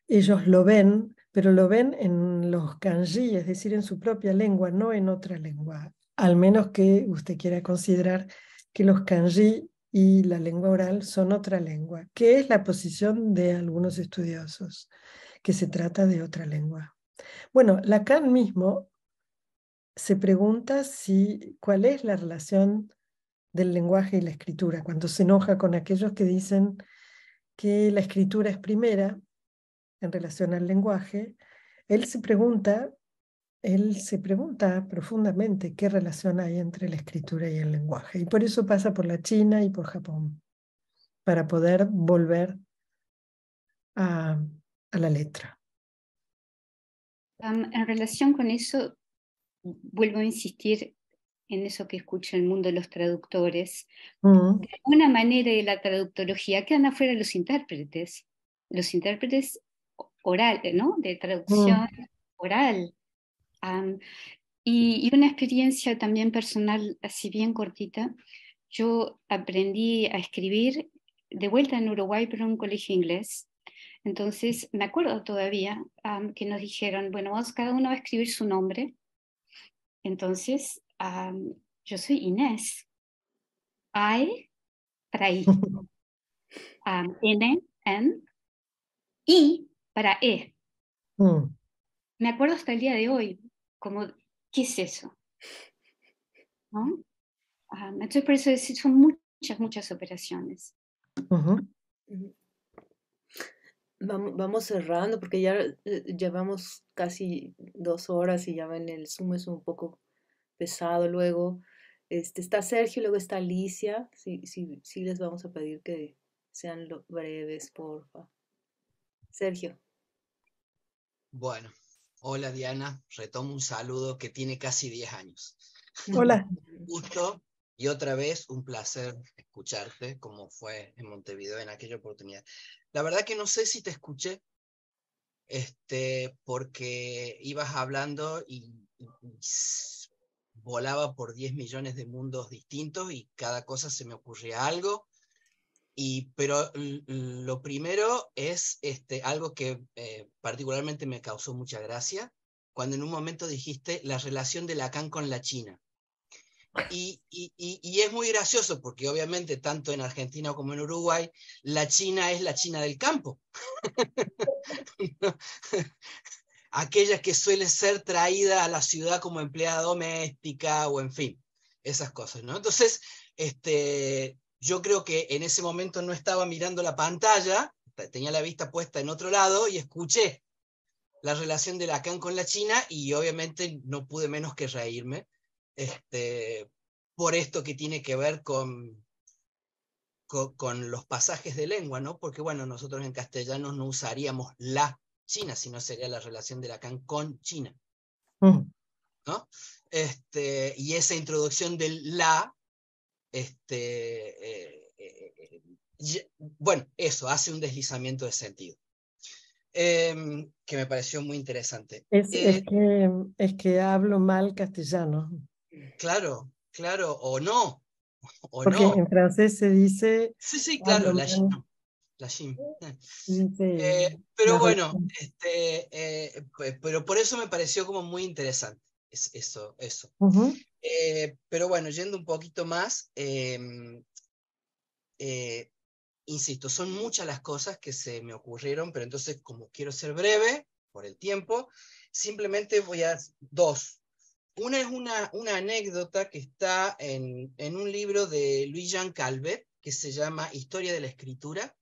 ellos lo ven, pero lo ven en los kanji, es decir, en su propia lengua, no en otra lengua, al menos que usted quiera considerar que los kanji y la lengua oral son otra lengua, que es la posición de algunos estudiosos, que se trata de otra lengua. Bueno, Lacan mismo se pregunta cuál es la relación del lenguaje y la escritura, cuando se enoja con aquellos que dicen que la escritura es primera en relación al lenguaje. Él se pregunta profundamente qué relación hay entre la escritura y el lenguaje, y por eso pasa por la China y por Japón, para poder volver a la letra. En relación con eso, vuelvo a insistir en eso que escucho en el mundo de los traductores. De alguna manera de la traductología quedan afuera los intérpretes orales, ¿no? De traducción oral. Y una experiencia también personal, así bien cortita. Yo aprendí a escribir de vuelta en Uruguay, pero en un colegio inglés. Entonces, me acuerdo todavía que nos dijeron, bueno, cada uno va a escribir su nombre. Entonces, yo soy Inés. I para I. N, N. I para E. Me acuerdo hasta el día de hoy, como, ¿qué es eso? ¿No? Entonces, por eso son muchas operaciones. Vamos cerrando porque ya llevamos casi 2 horas y ya ven, el Zoom es un poco pesado. Luego está Sergio, luego está Alicia. Sí les vamos a pedir que sean breves, porfa. Sergio. Bueno, hola Diana, retomo un saludo que tiene casi 10 años. Hola. Un gusto y otra vez un placer escucharte, como fue en Montevideo en aquella oportunidad. La verdad que no sé si te escuché, porque ibas hablando y volaba por 10 millones de mundos distintos y cada cosa se me ocurría algo. Pero lo primero es algo que particularmente me causó mucha gracia, cuando en un momento dijiste la relación de Lacan con la China. Y es muy gracioso porque obviamente tanto en Argentina como en Uruguay la China es la China del campo. Aquella que suele ser traída a la ciudad como empleada doméstica o en fin, esas cosas, ¿no? Entonces, yo creo que en ese momento no estaba mirando la pantalla, tenía la vista puesta en otro lado y escuché la relación de Lacan con la China y obviamente no pude menos que reírme por esto que tiene que ver con los pasajes de lengua, ¿no? Porque bueno, nosotros en castellano no usaríamos la China, sino sería la relación de Lacan con China, ¿no? Y esa introducción del la, bueno, eso hace un deslizamiento de sentido, que me pareció muy interesante. Es que hablo mal castellano. Claro, o no. Porque en francés se dice... Sí, claro, la China. Pero bueno, pero por eso me pareció como muy interesante eso. Pero bueno, yendo un poquito más, insisto, son muchas las cosas que se me ocurrieron, pero entonces, como quiero ser breve, por el tiempo, simplemente voy a dos. Una es una anécdota que está en un libro de Louis-Jean Calvet, que se llama Historia de la Escritura,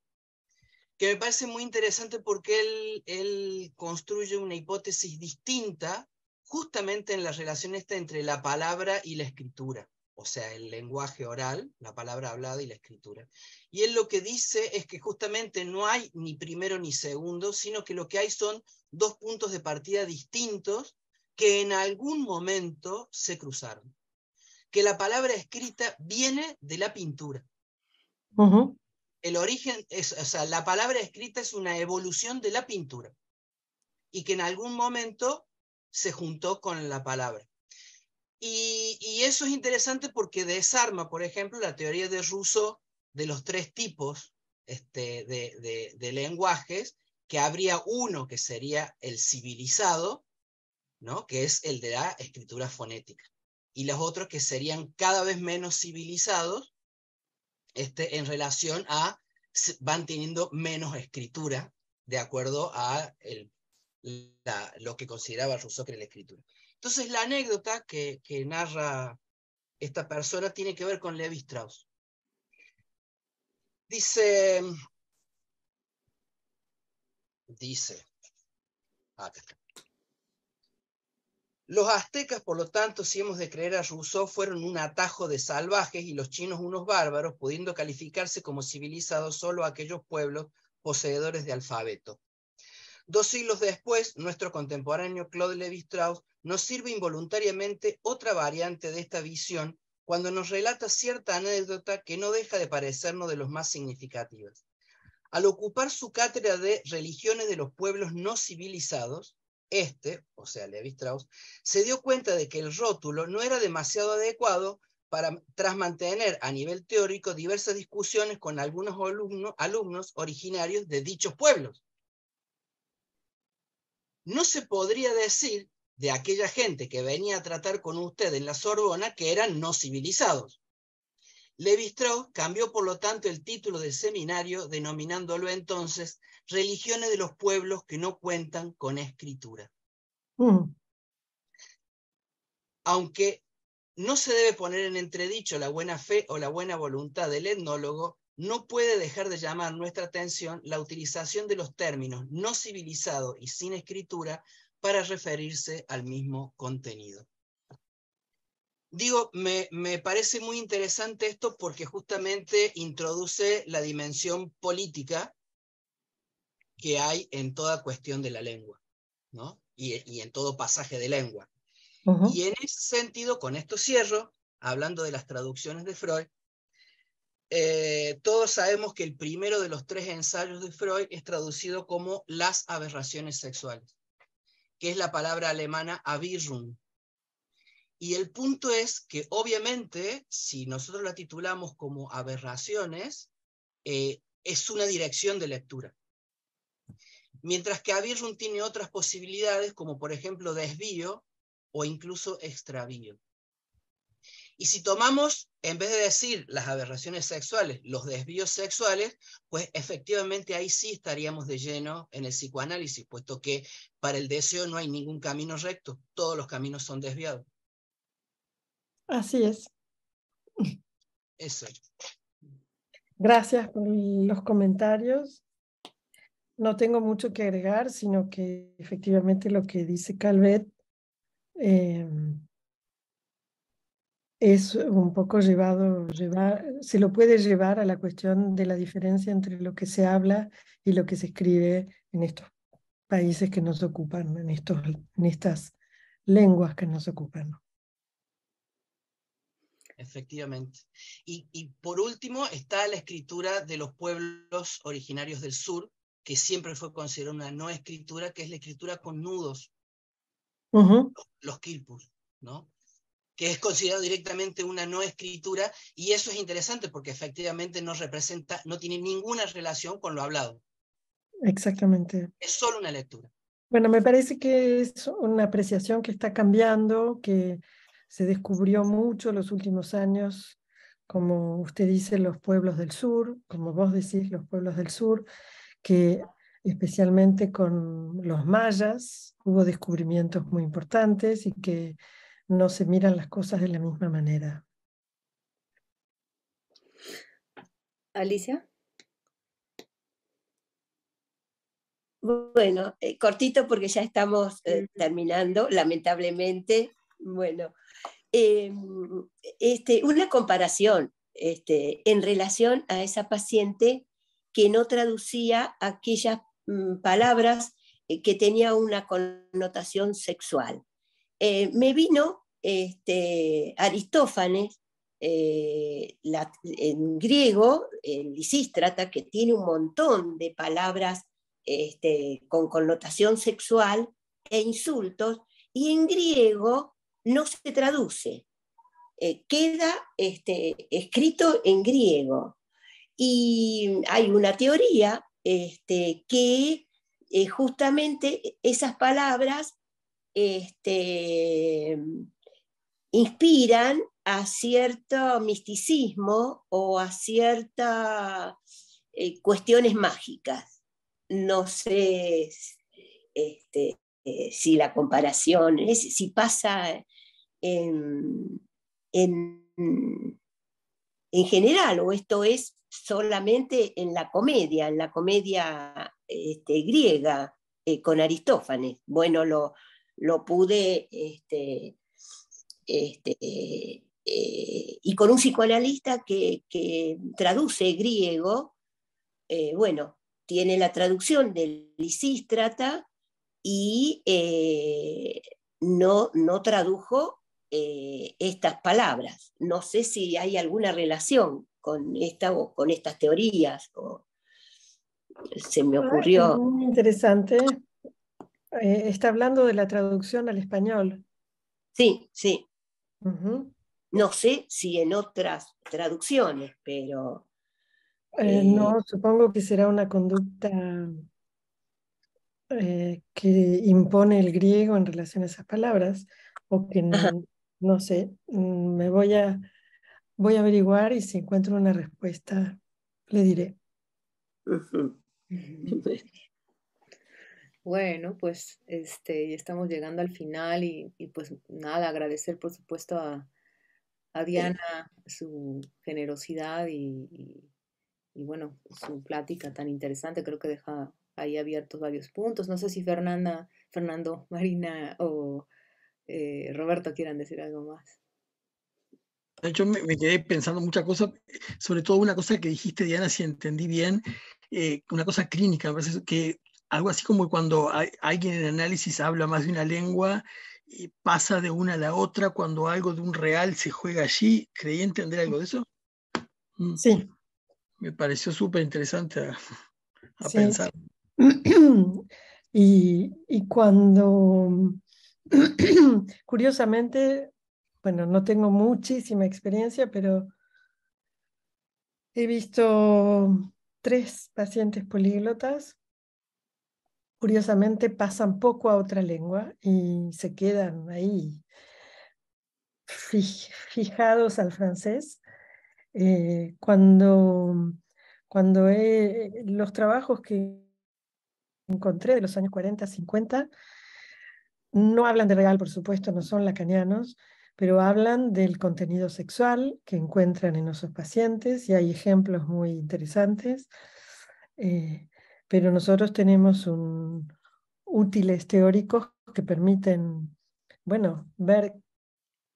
que me parece muy interesante porque él construye una hipótesis distinta justamente en la relación esta entre la palabra y la escritura, o sea, el lenguaje oral, la palabra hablada y la escritura. Y él lo que dice es que justamente no hay ni primero ni segundo, sino que lo que hay son dos puntos de partida distintos que en algún momento se cruzaron. Que la palabra escrita viene de la pintura. Uh-huh. El origen es, o sea, la palabra escrita es una evolución de la pintura. Y que en algún momento se juntó con la palabra. Y eso es interesante porque desarma, por ejemplo, la teoría de Rousseau de los tres tipos de lenguajes, que habría uno que sería el civilizado, ¿no? Que es el de la escritura fonética, y los otros que serían cada vez menos civilizados en relación a van teniendo menos escritura de acuerdo a lo que consideraba Rousseau que era la escritura. Entonces la anécdota que narra esta persona tiene que ver con Levi Strauss. Dice, acá está. Los aztecas, por lo tanto, si hemos de creer a Rousseau, fueron un atajo de salvajes y los chinos unos bárbaros, pudiendo calificarse como civilizados solo aquellos pueblos poseedores de alfabeto. 2 siglos después, nuestro contemporáneo Claude Lévi-Strauss nos sirve involuntariamente otra variante de esta visión cuando nos relata cierta anécdota que no deja de parecernos de los más significativas. Al ocupar su cátedra de religiones de los pueblos no civilizados, o sea, Lévi-Strauss, se dio cuenta de que el rótulo no era demasiado adecuado tras mantener a nivel teórico diversas discusiones con algunos alumnos originarios de dichos pueblos. No se podría decir de aquella gente que venía a tratar con usted en la Sorbona que eran no civilizados. Lévi-Strauss cambió por lo tanto el título del seminario, denominándolo entonces Religiones de los pueblos que no cuentan con escritura. Aunque no se debe poner en entredicho la buena fe o la buena voluntad del etnólogo, no puede dejar de llamar nuestra atención la utilización de los términos no civilizado y sin escritura para referirse al mismo contenido. Digo, me parece muy interesante esto porque justamente introduce la dimensión política que hay en toda cuestión de la lengua, ¿no? Y en todo pasaje de lengua. Uh-huh. Y en ese sentido, con esto cierro, hablando de las traducciones de Freud, todos sabemos que el primero de los 3 ensayos de Freud es traducido como las aberraciones sexuales, que es la palabra alemana Aberrung. Y el punto es que obviamente, si nosotros la titulamos como aberraciones, es una dirección de lectura. Mientras que Aberrung tiene otras posibilidades, como por ejemplo desvío o incluso extravío. Y si tomamos, en vez de decir las aberraciones sexuales, los desvíos sexuales, pues efectivamente ahí sí estaríamos de lleno en el psicoanálisis, puesto que para el deseo no hay ningún camino recto, todos los caminos son desviados. Así es. Eso. Gracias por los comentarios. No tengo mucho que agregar, sino que efectivamente lo que dice Calvet es un poco se lo puede llevar a la cuestión de la diferencia entre lo que se habla y lo que se escribe en estos países que nos ocupan, en estas lenguas que nos ocupan. Efectivamente. Y por último está la escritura de los pueblos originarios del sur, que siempre fue considerada una no escritura, que es la escritura con nudos, uh-huh. los quilpus, ¿no? Que es considerado directamente una no escritura, y eso es interesante porque efectivamente no tiene ninguna relación con lo hablado. Exactamente. Es solo una lectura. Bueno, me parece que es una apreciación que está cambiando, que se descubrió mucho en los últimos años como usted dice, los pueblos del sur, como vos decís, los pueblos del sur, que especialmente con los mayas hubo descubrimientos muy importantes y que no se miran las cosas de la misma manera. Alicia. Bueno, cortito porque ya estamos terminando, lamentablemente. Bueno, una comparación en relación a esa paciente que no traducía aquellas palabras que tenían una connotación sexual. Me vino Aristófanes, en griego, el Lisístrata, que tiene un montón de palabras con connotación sexual e insultos, y en griego no se traduce, queda escrito en griego. Y hay una teoría que justamente esas palabras inspiran a cierto misticismo o a ciertas cuestiones mágicas. No sé si la comparación es, si pasa en general, o esto es solamente en la comedia griega, con Aristófanes. Bueno, lo pude, y con un psicoanalista que traduce griego, bueno, tiene la traducción del Lisístrata y no tradujo estas palabras. No sé si hay alguna relación con estas teorías, o se me ocurrió. Muy interesante. Está hablando de la traducción al español. Sí, sí. No sé si en otras traducciones, pero... no, supongo que será una conducta que impone el griego en relación a esas palabras, o que no sé, voy a averiguar, y si encuentro una respuesta le diré. Bueno, pues ya estamos llegando al final y pues nada, agradecer por supuesto a Diana su generosidad y bueno, su plática tan interesante. Creo que deja ahí abiertos varios puntos. No sé si Fernando, Marina o Roberto quieran decir algo más. Yo me quedé pensando muchas cosas, sobre todo una cosa que dijiste, Diana, si entendí bien, una cosa clínica, me parece que algo así como cuando alguien en análisis habla más de una lengua y pasa de una a la otra, cuando algo de un real se juega allí. ¿Creí entender algo de eso? Sí. Me pareció súper interesante a sí. pensar. Y cuando, curiosamente, bueno, no tengo muchísima experiencia, pero he visto 3 pacientes políglotas. Curiosamente pasan poco a otra lengua y se quedan ahí fijados al francés. Cuando los trabajos que encontré de los años 40, 50, no hablan de real, por supuesto, no son lacanianos, pero hablan del contenido sexual que encuentran en esos pacientes, y hay ejemplos muy interesantes. Pero nosotros tenemos útiles teóricos que permiten, bueno, ver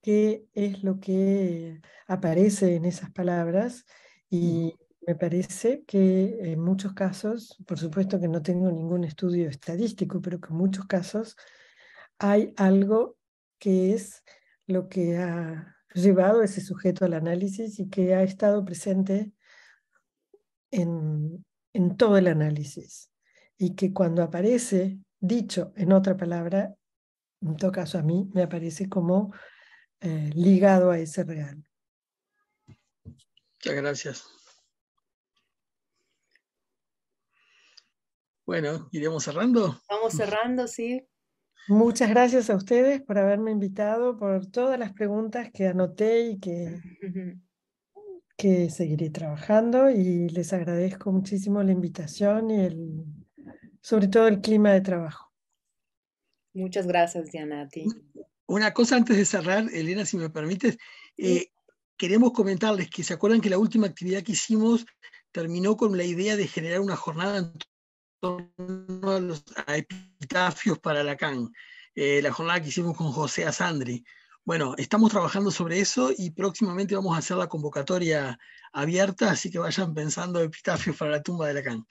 qué es lo que aparece en esas palabras, y me parece que en muchos casos, por supuesto que no tengo ningún estudio estadístico, pero que en muchos casos hay algo que es lo que ha llevado a ese sujeto al análisis y que ha estado presente en todo el análisis, y que cuando aparece dicho en otra palabra, en todo caso a mí me aparece como ligado a ese real. Muchas gracias. Bueno, ¿iremos cerrando? Vamos cerrando, sí. Muchas gracias a ustedes por haberme invitado, por todas las preguntas que anoté y que que seguiré trabajando y les agradezco muchísimo la invitación y sobre todo el clima de trabajo. Muchas gracias, Diana, a ti. Una cosa antes de cerrar, Elena, si me permites, queremos comentarles que se acuerdan que la última actividad que hicimos terminó con la idea de generar una jornada en torno a epitafios para Lacan, la jornada que hicimos con José Asandri. Bueno, estamos trabajando sobre eso y próximamente vamos a hacer la convocatoria abierta, así que vayan pensando epitafios para la tumba de Lacan.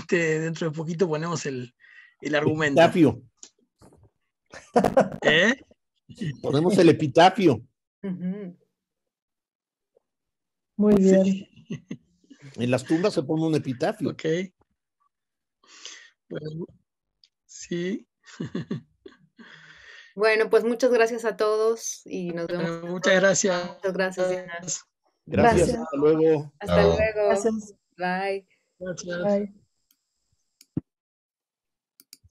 Dentro de poquito ponemos el argumento. Epitafio. Ponemos el epitafio. Muy bien. Sí. En las tumbas se pone un epitafio. Ok. Bueno, sí. Bueno, pues muchas gracias a todos y nos vemos. Muchas gracias. Muchas gracias, Diana. Gracias. Hasta luego. Hasta luego. Gracias. Bye. Gracias. Bye.